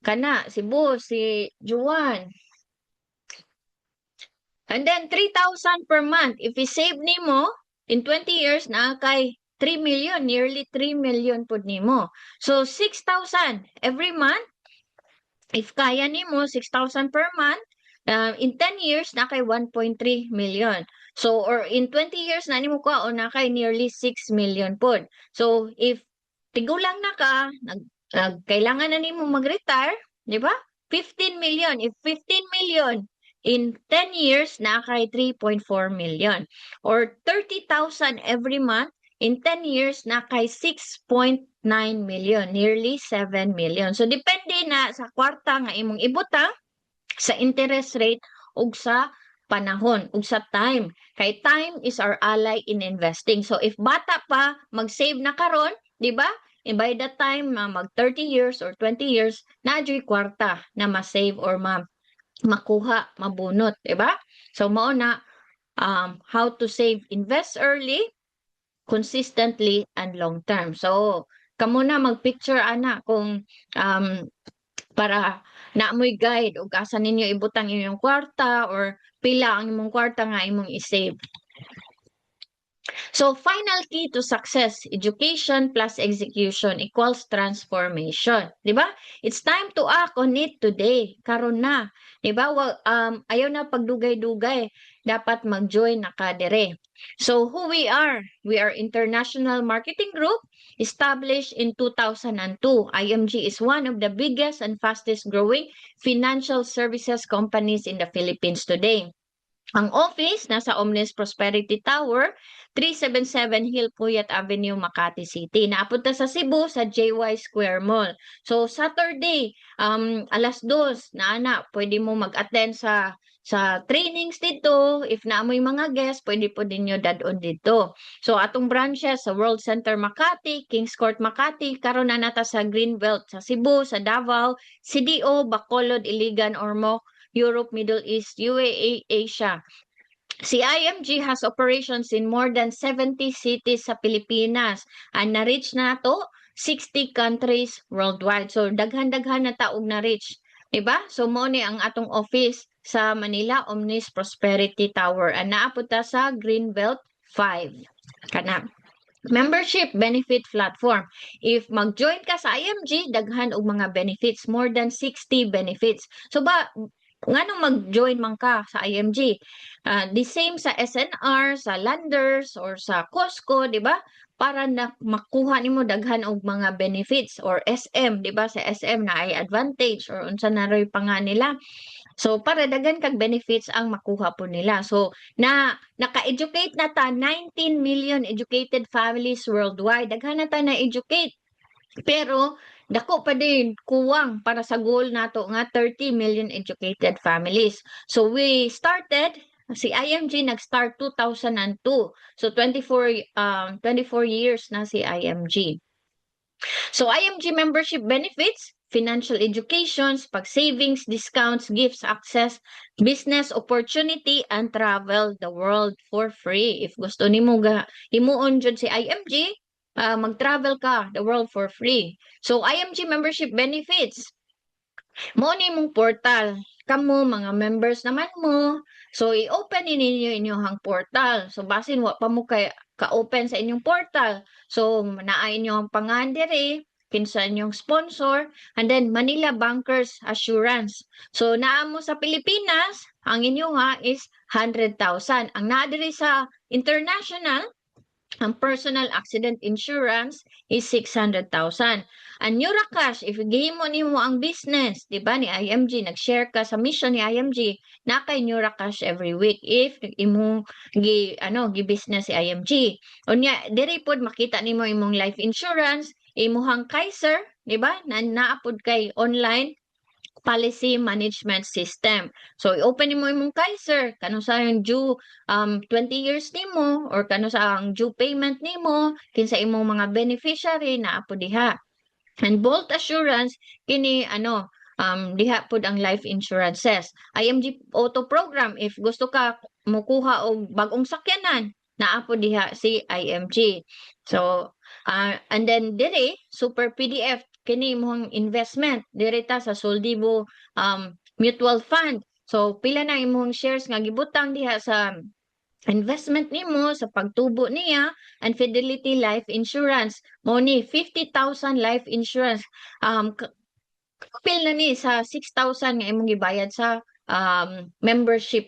Kana, si Bo, si Juan. And then, 3,000 per month. If i-save nimo, in 20 years, na kay 3 million, nearly 3 million po nimo. So, 6,000 every month. If kaya nimo 6,000 per month, in 10 years na kay 1.3 million. So or in 20 years na nimo ka o na kay nearly 6 million pod. So if tigulang na ka, kailangan na nimo mag-retire, di ba? 15 million. If 15 million in 10 years na kay 3.4 million or 30,000 every month in 10 years na kay 6.9 million, nearly 7 million. So depende na sa kwarta nga imong ibutang, sa interest rate ug sa panahon ug sa time. Kay time is our ally in investing. So if bata pa, mag-save na karon, di ba? And by the time mag 30 years or 20 years, na kwarta na ma-save or makuha, mabunot, di ba? So mao na how to save, invest early, consistently, and long term. So kamo na mag-picture ana kung para naamoy guide o asa ninyo ibutang inyong kwarta or pila ang imong kwarta nga imong i-save. So final key to success, education plus execution equals transformation. Di ba? It's time to act on it today. Karon na. Di ba? Ayaw na pagdugay-dugay. Dapat mag-join na ka dire. So who we are? We are International Marketing Group, established in 2002. IMG is one of the biggest and fastest growing financial services companies in the Philippines today. Ang office nasa Omnis Prosperity Tower, 377 Hill Puyat Avenue, Makati City. Naapunta sa Cebu sa JY Square Mall. So Saturday, alas 2 na pwede mo mag-attend sa trainings dito. If naamoy mga guests, pwede po ninyo dadon dito. So atong branches sa World Center Makati, Kings Court Makati, karon na nata sa Greenbelt sa Cebu, sa Davao, CDO, Bacolod, Iligan, Ormoc, Europe, Middle East, UAE, Asia. Si IMG has operations in more than 70 cities sa Pilipinas and na-reach na to 60 countries worldwide. So daghan-daghan na taog na-reach. Diba? So mo ni ang atong office sa Manila, Omnis Prosperity Tower. And naapunta sa Greenbelt 5. Kana. Membership benefit platform. If mag-join ka sa IMG, daghan og mga benefits, more than 60 benefits. So nganong mag-join man ka sa IMG? The same sa SNR, sa Landers or sa Costco, di ba? Para na makuha nimo daghan og mga benefits or SM, di ba? Sa SM na ay advantage or unsa na ray pa nga nila. So para daghan kag benefits ang makuha po nila. So naka-educate na ta 19 million educated families worldwide. Daghan na ta na-educate. Pero dako pa din kuwang para sa goal nato nga 30 million educated families. So we started si IMG nag-start 2002. So 24 years na si IMG. So IMG membership benefits, financial educations, pag-savings, discounts, gifts, access, business opportunity, and travel the world for free. If gusto nimo himuon jud si IMG, mag-travel ka the world for free. So IMG membership benefits, mo ni mong portal. Kamo mga members naman mo. So i-open ninyo inyong portal. So basin wa pa mo ka-open sa inyong portal. So naa inyong pangan diri, kinsa inyong sponsor, and then Manila Bankers Assurance. So naa mo sa Pilipinas, ang inyo is 100,000. Ang naa diri sa international, ang personal accident insurance is 600,000. Ang Neuracash, if gihimo nimo ang business, di ba, ni IMG, nag-share ka sa mission ni IMG, na kay Neuracash every week if imong gi-business si IMG. Unya, diri pod makita nimo imong life insurance, imuhang Kaiser, di ba, na naapod kay online, policy management system. So i-open nimo imong Kaiser kano sa yung due 20 years nimo or kano sa ang due payment nimo kinsa imong mga beneficiary na apo diha. And Bolt Assurance kini diha pud ang life insurances. IMG Auto Program if gusto ka mukuha og bag-ong sakyanan naa po diha si IMG. So and then dire Super PDF kini imong investment dire ta sa Soldibo Mutual Fund. So pila na imong shares nga gibutang diha sa investment nimo sa pagtubo niya and Fidelity Life Insurance mo ni 50,000 life insurance kapil na ni sa 6,000 nga imong gibayad sa membership,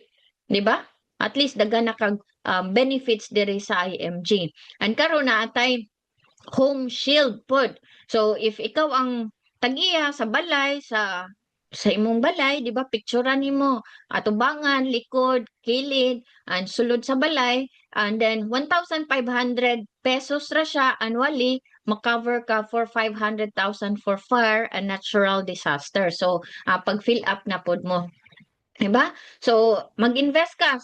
di ba? At least daghan na kag benefits diri sa IMG. And karon na atay home shield pod. So if ikaw ang tag-iya sa balay sa imong balay, di ba, picturean nimo atubangan, likod, kilid, and sulod sa balay, and then 1,500 pesos ra siya annually, makover ka for 500,000 for fire and natural disaster. So, pag fill up na pod mo. Diba? So, mag-invest ka,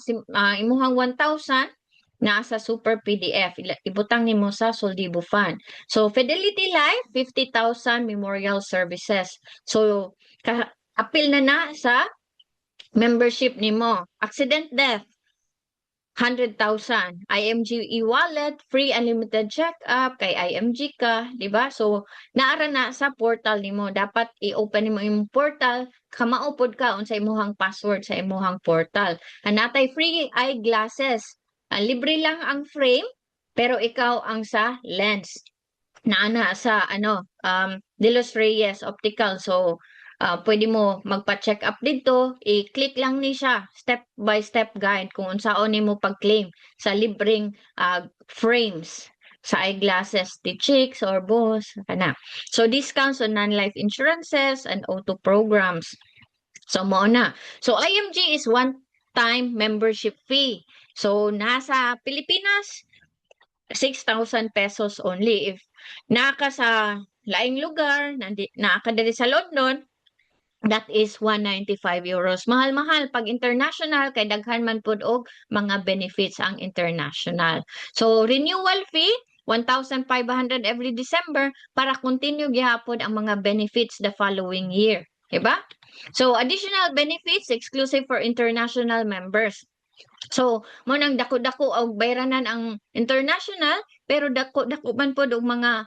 imuhang 1,000, nasa Super PDF, ibutang nimo sa Soldibo Fund. So, Fidelity Life, 50,000 Memorial Services. So, apil na sa membership nimo. Accident death, 100,000. IMG e-wallet, free unlimited check-up, kay IMG ka, di ba? So, naara na sa portal nimo. Dapat i-open nimo yung portal, kamaupod ka unsay imong password sa imong portal. Anatay free eyeglasses. Libre lang ang frame, pero ikaw ang sa lens. Naana sa De Los Reyes Optical. So, pwede mo magpa-check up dito, i-click lang ni siya, step by step guide kung unsaon nimo pag-claim sa libreng frames sa eyeglasses, the chicks or boss, kana. So discounts on non-life insurances and auto programs. So mo na. So IMG is one-time membership fee. So nasa Pilipinas 6,000 pesos only. If naka sa laing lugar, naka diri sa London, that is 195 euros. Mahal-mahal pag international kay daghan man pud og mga benefits ang international. So renewal fee 1,500 every December para continue gyapon ang mga benefits the following year. Diba? So additional benefits exclusive for international members. So mo nang dako-dako og bayranan ang international pero dako-dako man pud og mga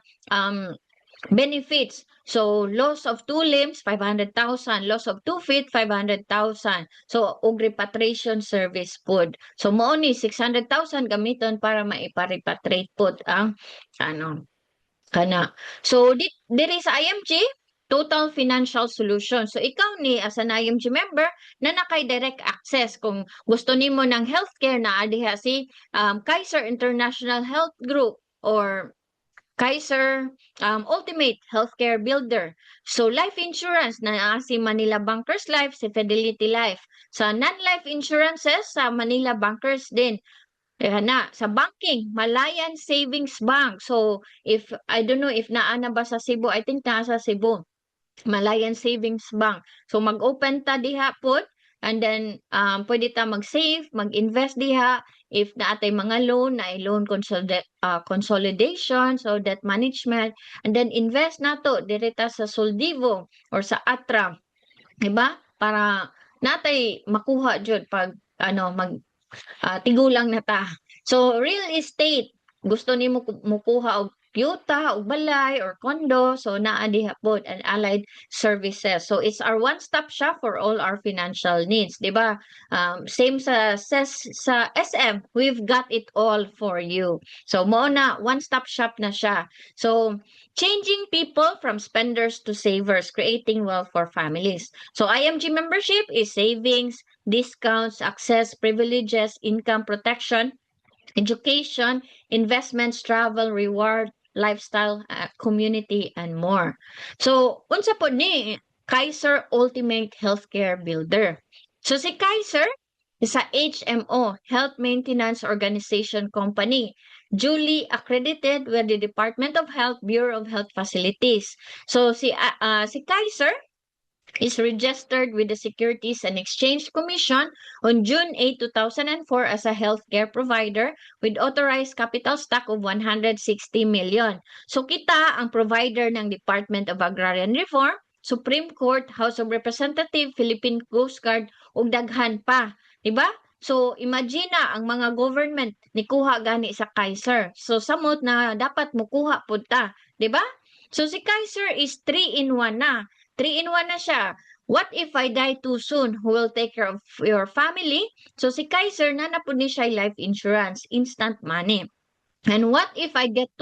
benefits. So, loss of 2 limbs, 500,000. Loss of 2 feet, 500,000. So, og repatriation service pod. So, mo ni 600,000 gamiton para maipa-repatriate pod ang kana. So, diri sa IMG, Total Financial Solution. So, ikaw ni as an IMG member na nakay direct access kung gusto nimo ng healthcare na diha si Kaiser International Health Group or Kaiser Ultimate Healthcare Builder. So life insurance na si Manila Bankers Life, si Fidelity Life. Sa non-life insurances sa Manila Bankers din. Sa banking, Malayan Savings Bank. So if I don't know if naana ba sa Cebu, I think nasa Cebu. Malayan Savings Bank. So mag-open ta diha pod and then pwede ta mag-save, mag-invest diha if naatay mga loan na loan consolidation, so debt management, and then invest nato direta sa Soldivo or sa Atra, diba? Para natay makuha jud pag tigulang na ta. So real estate, gusto nimo mukuha og yuta o balay or condo, so naa diha pod and allied services. So it's our one-stop shop for all our financial needs, di ba? Same sa SM, we've got it all for you. So mo na one-stop shop na siya. So changing people from spenders to savers, creating wealth for families. So IMG membership is savings, discounts, access, privileges, income protection, education, investments, travel, reward, lifestyle, community, and more. So, unsa po ni Kaiser Ultimate Healthcare Builder. So, si Kaiser is a HMO, Health Maintenance Organization Company, duly accredited with the Department of Health, Bureau of Health Facilities. So, si Kaiser is registered with the Securities and Exchange Commission on June 8, 2004 as a healthcare provider with authorized capital stock of 160 million. So kita ang provider ng Department of Agrarian Reform, Supreme Court, House of Representatives, Philippine Coast Guard ug daghan pa, di ba? So imagine na ang mga government ni kuha gani sa Kaiser. So samot na dapat mukuha pud ta, di ba? So si Kaiser is 3-in-1 na. 3-in-1 na siya. What if I die too soon? Who will take care of your family? So si Kaiser na napud ni siya life insurance, instant money. And what if I get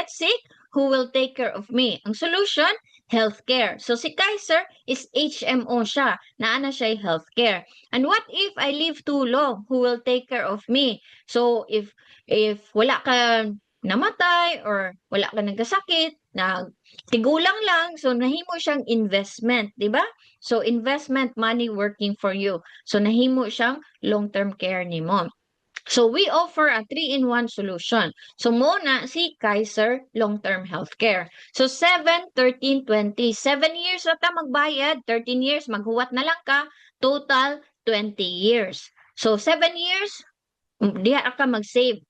sick? Who will take care of me? Ang solution, healthcare. So si Kaiser is HMO siya. Naana siya healthcare. And what if I live too long? Who will take care of me? So if wala ka namatay or wala ka nagkasakit, tigulang lang, so nahimo siyang investment, di ba? So investment money working for you. So nahimo siyang long-term care nimo. So we offer a 3-in-1 solution. So muna si Kaiser Long-Term Healthcare. So 7, 13, 20. 7 years na ta magbayad, 13 years maghuwat na lang ka, total 20 years. So 7 years, diha ka mag-save.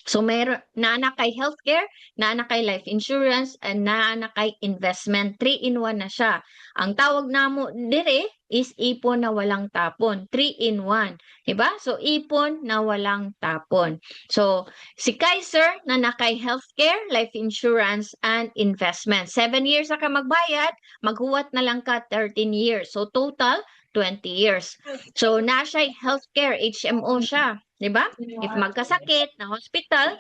So meron naana kay healthcare, naana kay life insurance, and naana kay investment. 3-in-1 na siya. Ang tawag namo dire is ipon na walang tapon. 3-in-1. Diba? So ipon na walang tapon. So si Kaiser na nakay healthcare, life insurance, and investment. 7 years na ka magbayad, maghuwat na lang ka 13 years. So total 20 years. So na siya healthcare, HMO siya. Diba? If magkasakit na hospital,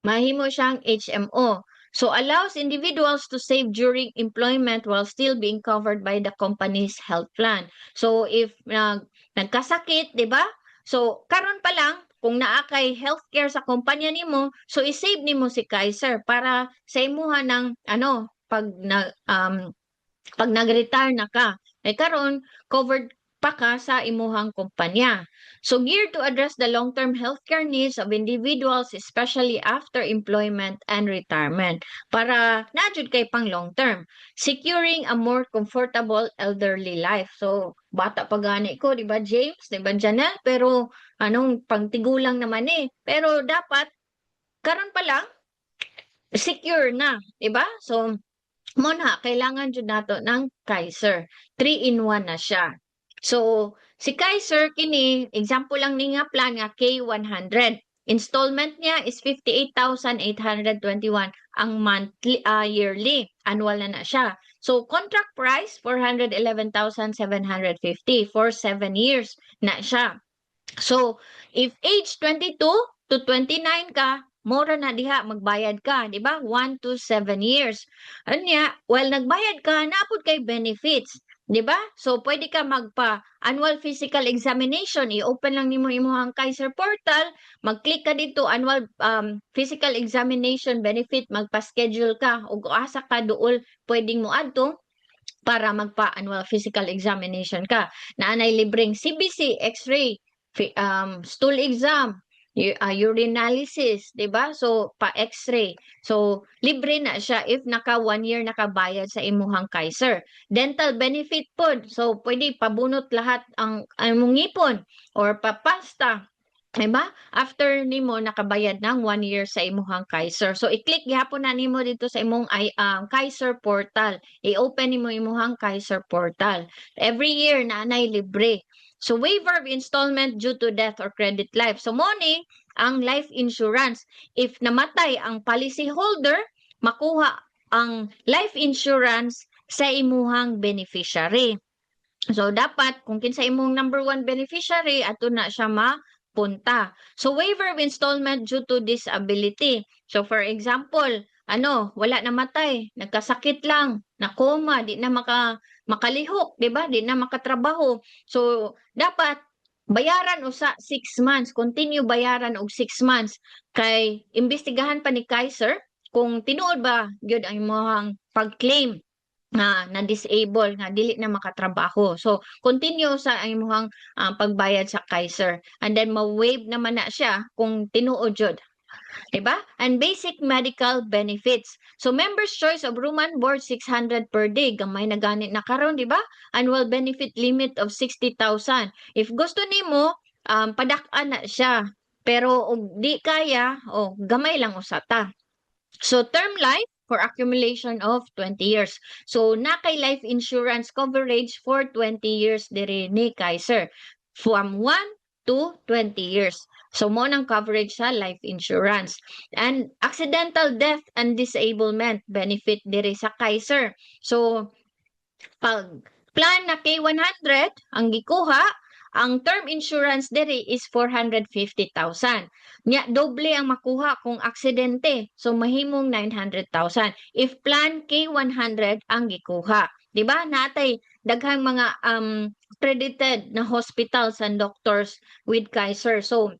mahimo siyang HMO. So allows individuals to save during employment while still being covered by the company's health plan. So if nagkasakit, 'di ba? So karon pa lang kung naa kay healthcare sa kumpanya nimo, so i-save nimo si Kaiser para sa imuha ng pag nag-retire na ka. Ay karon covered pa ka sa imuhang kumpanya. So geared to address the long-term healthcare needs of individuals, especially after employment and retirement. Para najud kay pang long-term. Securing a more comfortable elderly life. So bata pa gani ko, di ba James? Di ba Janelle? Pero pangtigulang naman eh. Pero dapat, karon pa lang, secure na. Di ba? So muna, kailangan jud nato ng Kaiser. 3-in-1 na siya. So, si Kaiser kini, example lang ni nga plan nga K100. Installment niya is 58,821 ang monthly yearly. Annual na siya. So, contract price 411,750 for 7 years na siya. So, if age 22 to 29 ka, mora na diha magbayad ka, di ba? 1 to 7 years. Anya, while nagbayad ka, naapod kay benefits, di ba? So pwede ka magpa annual physical examination, i-open lang nimo imong Kaiser portal, mag-click ka dito annual physical examination benefit, magpa-schedule ka ug asa ka duol pwedeng mo adto para magpa-annual physical examination ka. Naanay libreng CBC, X-ray, stool exam, urinalysis, 'di ba? So pa X-ray. So libre na siya if naka 1 year nakabayad sa imuhang Kaiser. Dental benefit pod. So pwede pabunot lahat ang imong ngipon or papasta. Diba? After nimo nakabayad ng 1 year sa imuhang Kaiser. So i-click gyapon na nimo dito sa imong Kaiser portal. I-open nimo imuhang Kaiser portal. Every year na anay libre. So waiver of installment due to death or credit life. So morning, ang life insurance. If namatay ang policy holder, makuha ang life insurance sa imuhang beneficiary. So dapat kung kinsa imong number 1 beneficiary, ato na siya mapunta. So waiver of installment due to disability. So for example, wala namatay, nagkasakit lang, nakoma, di na makalihok, 'di ba? Di na makatrabaho. So dapat bayaran usa 6 months, continue bayaran og 6 months kay imbestigahan pa ni Kaiser kung tinuod ba gyud ang imong pag-claim na disable nga dili na makatrabaho. So continue sa imong pagbayad sa Kaiser and then ma-waive naman na siya kung tinuod jud. Diba? And basic medical benefits. So members choice of room and board 600 per day. Gamay na ganit na karon, di ba? Annual benefit limit of 60,000. If gusto nimo, padak-an na siya. Pero og di kaya, gamay lang usata. So term life for accumulation of 20 years. So nakay life insurance coverage for 20 years diri ni Kaiser. From 1 to 20 years. So mo nang coverage sa life insurance. And accidental death and disablement benefit diri sa Kaiser. So pag plan na K100 ang gikuha, ang term insurance diri is 450,000. Nya doble ang makuha kung aksidente. So mahimong 900,000. If plan K100 ang gikuha. 'Di ba? Natay daghang mga accredited na hospitals and doctors with Kaiser. So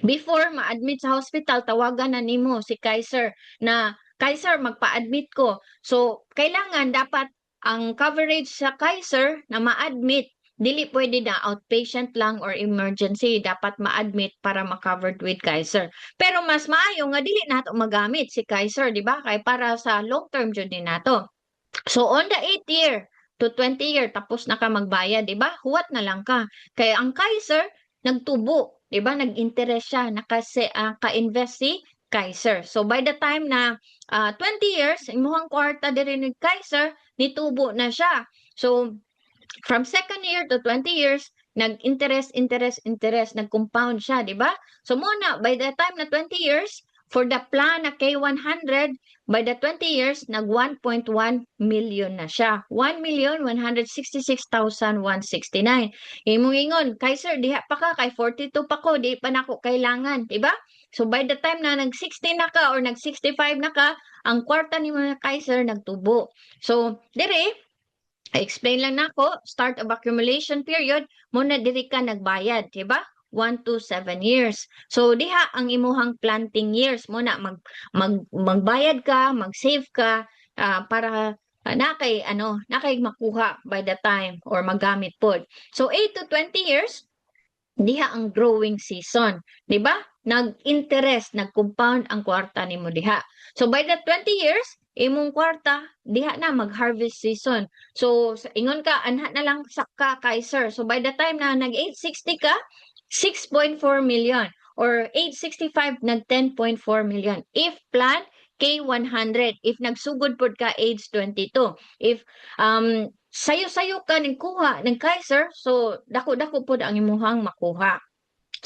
before ma-admit sa hospital, tawagan na nimo si Kaiser na Kaiser magpa-admit ko. So kailangan dapat ang coverage sa Kaiser na ma-admit, dili pwede na outpatient lang or emergency, dapat ma-admit para ma-covered with Kaiser. Pero mas maayo nga dili nato magamit si Kaiser, di ba? Kay para sa long term jud din nato. So on the 8th year to 20 year tapos na ka magbayad, di ba? Huwat na lang ka. Kaya ang Kaiser nagtubo, di ba? Nag-interest siya, ka-invest si Kaiser. So by the time na 20 years, imuhang kwarta diri ni Kaiser, nitubo na siya. So from second year to 20 years, nag-interest, nag-compound siya, di ba? So muna, by the time na 20 years, for the plan na K100, by the 20 years, nag 1.1 million na siya. 1,166,169. Imong ingon, Kaiser, diha pa ka, kay 42 pa ko, di pa nako kailangan, di ba? So by the time na nag-60 na ka or nag-65 na ka, ang kwarta ni mga Kaiser nagtubo. So, dire, I-explain lang nako, start of accumulation period, muna diri ka nagbayad, di ba? 1 to 7 years. So diha ang imuhang planting years muna magbayad ka, mag-save ka para nakay makuha by the time or magamit pod. So 8 to 20 years diha ang growing season, di ba? Nag-interest, nag-compound ang kwarta nimo diha. So by the 20 years, imong kwarta diha na mag-harvest season. So ingon ka anha na lang sa ka Kaiser. So by the time na nag 860 ka, 6.4 million or 865 nag 10.4 million. If plan K100, if nagsugod pod ka age 22. If sayo-sayo ka ning kuha ng Kaiser, so dako-dako pod ang imuhang makuha.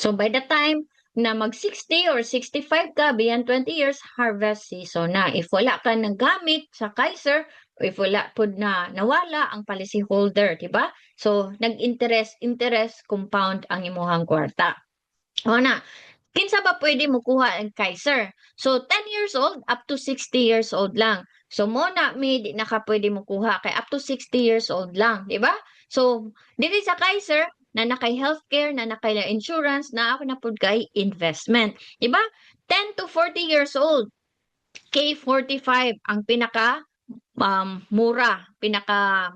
So by the time na mag 60 or 65 ka, beyond 20 years, harvest season na. If wala ka nagamit sa Kaiser, if wala pod na nawala ang policy holder, di ba? So nag-interest, compound ang imuhang kwarta. O na, kinsa ba pwede mo kuha ang Kaiser? So 10 years old up to 60 years old lang. So mo na may di na ka pwede mo kuha kay up to 60 years old lang, di ba? So diri sa Kaiser na nakay healthcare, na nakay insurance, na ako na pud kay investment, di ba? 10 to 40 years old, K45 ang pinaka mura, pinaka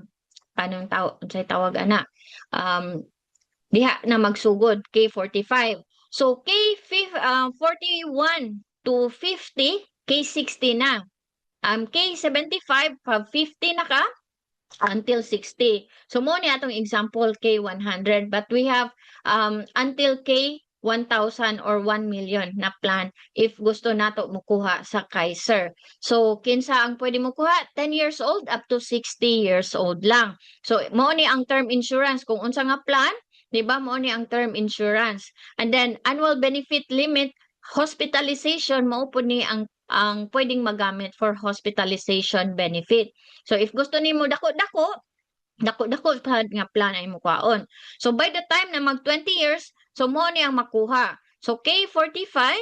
anong tawag ana? Diha na magsugod K45. So K41 to 50, K60 na. K75 pag 50 na ka until 60. So mo ni atong example K100, but we have until K 1,000 or 1 million na plan if gusto nato mukuha sa Kaiser. So kinsa ang pwede mukuha? 10 years old up to 60 years old lang. So mo ni ang term insurance kung unsa nga plan, di ba mo ni ang term insurance. And then annual benefit limit, hospitalization mao po ni ang pwedeng magamit for hospitalization benefit. So if gusto nimo dako-dako pa nga plan ay mukaon. So by the time na mag 20 years, so mo ni ang makuha. So K45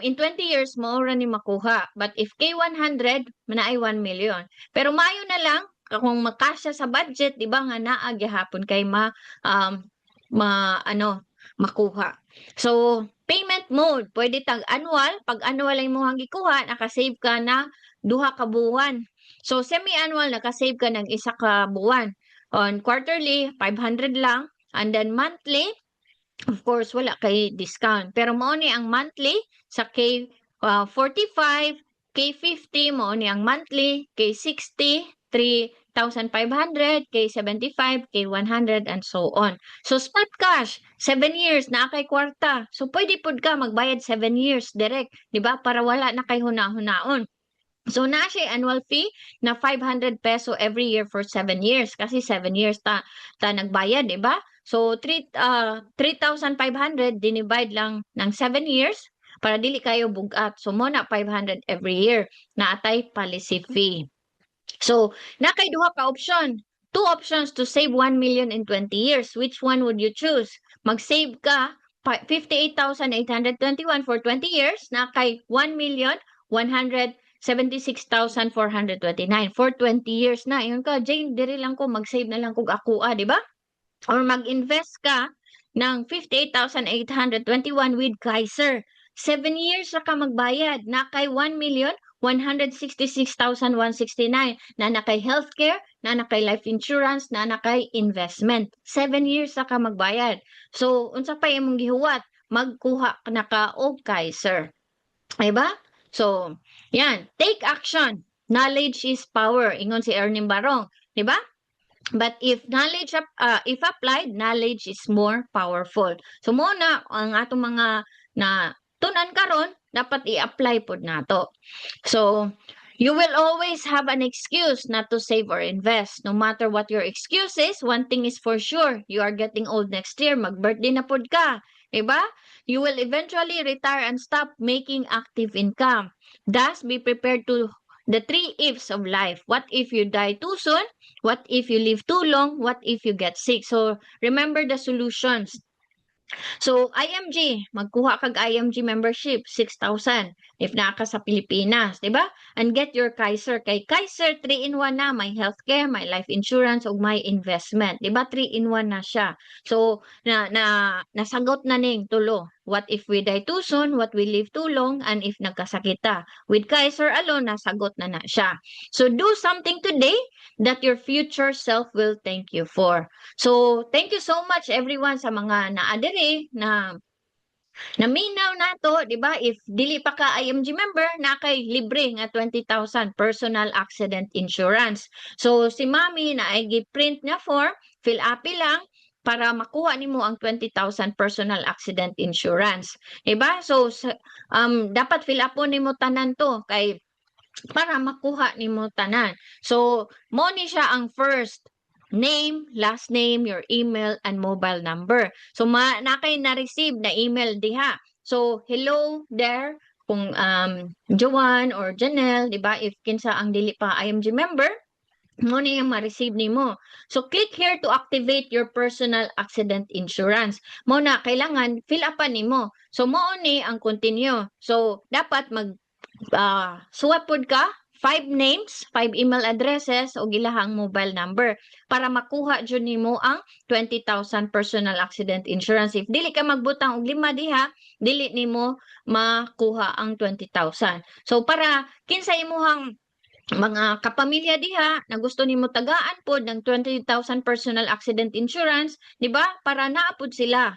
in 20 years mo ra ni makuha. But if K100 manaay 1 million. Pero maayo na lang kung makasya sa budget, di ba nga naa gihapon kay makuha. So payment mode, pwede tag annual, pag annual ay mo hang gikuha, naka-save ka na duha ka buwan. So semi-annual naka-save ka ng isa ka buwan. On quarterly 500 lang, and then monthly Of course, wala kay discount. Pero mao ni ang monthly sa K45, K50 mao ni ang monthly, K60, 3,500, K75, K100, and so on. So, spot cash, 7 years na kay kwarta. So, pwede pud ka magbayad 7 years direct, di ba? Para wala na kay huna-hunaon. So, na siya annual fee na 500 peso every year for 7 years. Kasi 7 years ta nagbayad, di ba? So, 3,500 dinivide lang ng 7 years para dili kayo bugat. So, mo na 500 every year na atay policy fee. So, na kay duha ka option. Two options to save 1 million in 20 years. Which one would you choose? Mag-save ka 58,821 for 20 years na kay 1,176,429 for 20 years na. Yun ka, Jane, diri lang ko, mag-save na lang kog ako, di ba? Or mag-invest ka ng 58,821 with Kaiser. 7 years na ka magbayad na kay 1,166,169 na nakay healthcare, na nakay life insurance, na nakay investment. 7 years na ka magbayad. So, unsa pa imong gihuwat? Magkuha na ka og Kaiser. Diba? So, yan. Take action. Knowledge is power. Ingon si Ernie Barong. Diba? But if if applied, knowledge is more powerful. So muna ang atong mga na tunan karon dapat i-apply pod nato. So you will always have an excuse not to save or invest. No matter what your excuse is, one thing is for sure, you are getting old next year. Mag-birthday na pod ka. Diba? You will eventually retire and stop making active income. Thus, be prepared to the 3 ifs of life. What if you die too soon? What if you live too long? What if you get sick? So, remember the solutions. So, IMG, magkuha kag IMG membership, 6,000 if naa ka sa Pilipinas, di ba? And get your Kaiser. Kay Kaiser, 3-in-1 na. May healthcare, may life insurance, o may investment. Di ba? 3-in-1 na siya. So, nasagot na ning tulo. What if we die too soon? What we live too long? And if nagkasakita? With Kaiser alone, nasagot na siya. So, do something today that your future self will thank you for. So, thank you so much everyone sa mga naadere na naminaw nato, di ba? If dili pa ka IMG member, na kay libre nga 20,000 personal accident insurance. So, si Mami na ay gi-print na form, fill up lang para makuha nimo ang 20,000 personal accident insurance. Diba? So, dapat fill up nimo tanan to kay para makuha nimo tanan. So, mo ni siya ang first name, last name, your email, and mobile number. So, na kay na-receive na email diha. So, hello there, kung Joanne or Janelle, di ba? If kinsa ang dili pa IMG member, mo na yung ma-receive nimo. So, click here to activate your personal accident insurance. Mo na, kailangan fill upan nimo. So, mo ni ang continue. So, dapat suwat pod ka 5 names, 5 email addresses o gilahang mobile number para makuha jud nimo ang 20,000 personal accident insurance. If dili ka magbutang og 5 diha, dili nimo makuha ang 20,000. So para kinsa imuhang mga kapamilya diha na gusto nimo tagaan pod ng 20,000 personal accident insurance, di ba? Para naapod sila.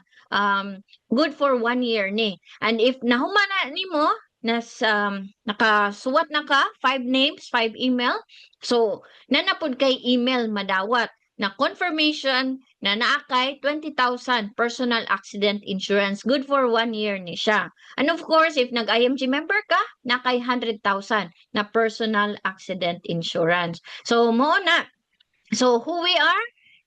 Good for 1 year ni. And if nahumana nimo nakasuwat na ka 5 names, 5 email. So, nanapod kay email madawat na confirmation na naakay 20,000 personal accident insurance. Good for 1 year ni siya. And of course, if nag-IMG member ka, nakay 100,000 na personal accident insurance. So, mo na. So, who we are?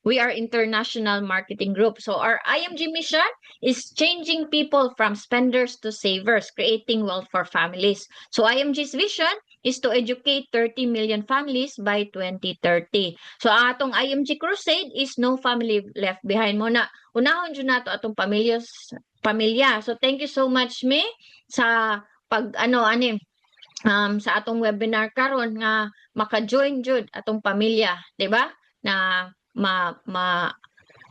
We are International Marketing Group. So our IMG mission is changing people from spenders to savers, creating wealth for families. So IMG's vision is to educate 30 million families by 2030. So atong IMG Crusade is no family left behind mo na. Unahon dyan nato atong pamilya. So thank you so much, me, sa sa atong webinar karon nga maka-join jud atong pamilya, 'di ba? Na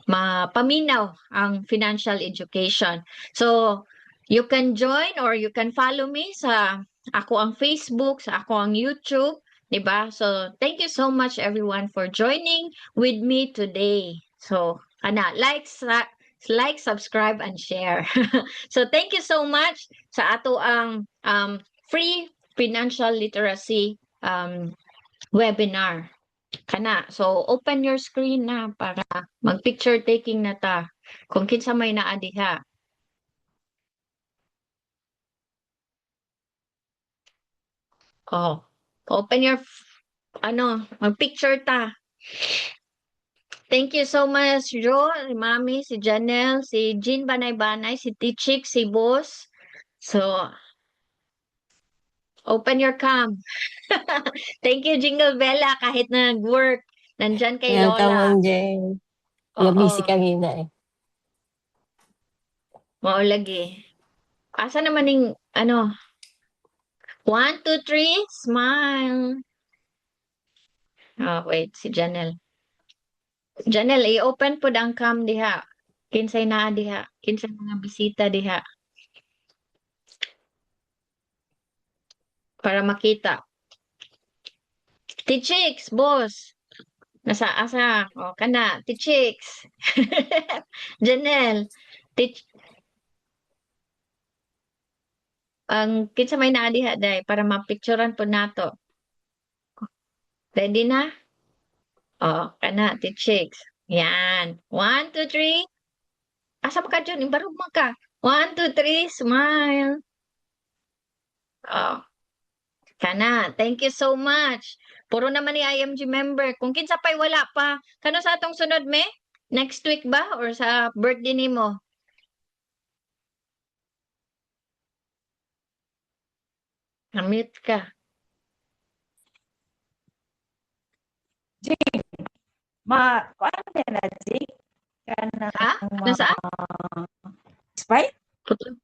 mapaminaw ang financial education. So, you can join or you can follow me sa ako ang Facebook, sa ako ang YouTube, 'di ba? So, thank you so much everyone for joining with me today. So, like, subscribe, and share. So thank you so much sa ato ang free financial literacy webinar. Kana. So open your screen na para mag-picture taking na ta. Kung kinsa may naa diha. Oh, open your mag-picture ta. Thank you so much, Jo, si Mami, si Janelle, si Jean Banay-Banay, si Tichik, si Boss. So, open your cam. Thank you, Jingle Bella, kahit nag-work. Nandyan kay Welcome, Lola. Ma'am Jen. Busy Oo, kanina eh. maulagi. Asa naman yung, 1, 2, 3, smile. Oh, wait, si Janelle. Janelle, i-open po ang cam diha. Kinsay naa diha. Kinsay mga bisita diha. Para makita. Tichicks, boss. Nasa asa? O, kana. Tichicks. Janelle. Tich ang kinsa may naa diha day para mapicturean po nato. Ready na? O, kana. Tichicks. Yan. 1, 2, 3. Asa pa ka dyan? Imbarog mo ka. 1, 2, 3. Smile. Oh, kana. Thank you so much. Puro naman ni IMG member. Kung kinsa pa'y wala pa, kano sa atong sunod me? Next week ba? Or sa birthday ni mo? Namit ka. Kuan na Jake kanang Ha? Nasa? Sprite Putol.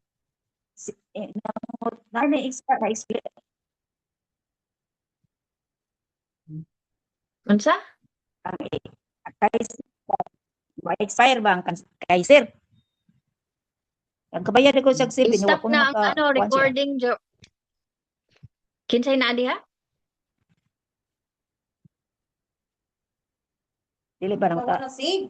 na expire na expire Unsa? ang Kaiser expire ba ang Kaiser ang kabayad ko sa sip wa I-stop ko na ang maka kuan siya recording. Kinsay na diha? dili ba na maka Wala na save.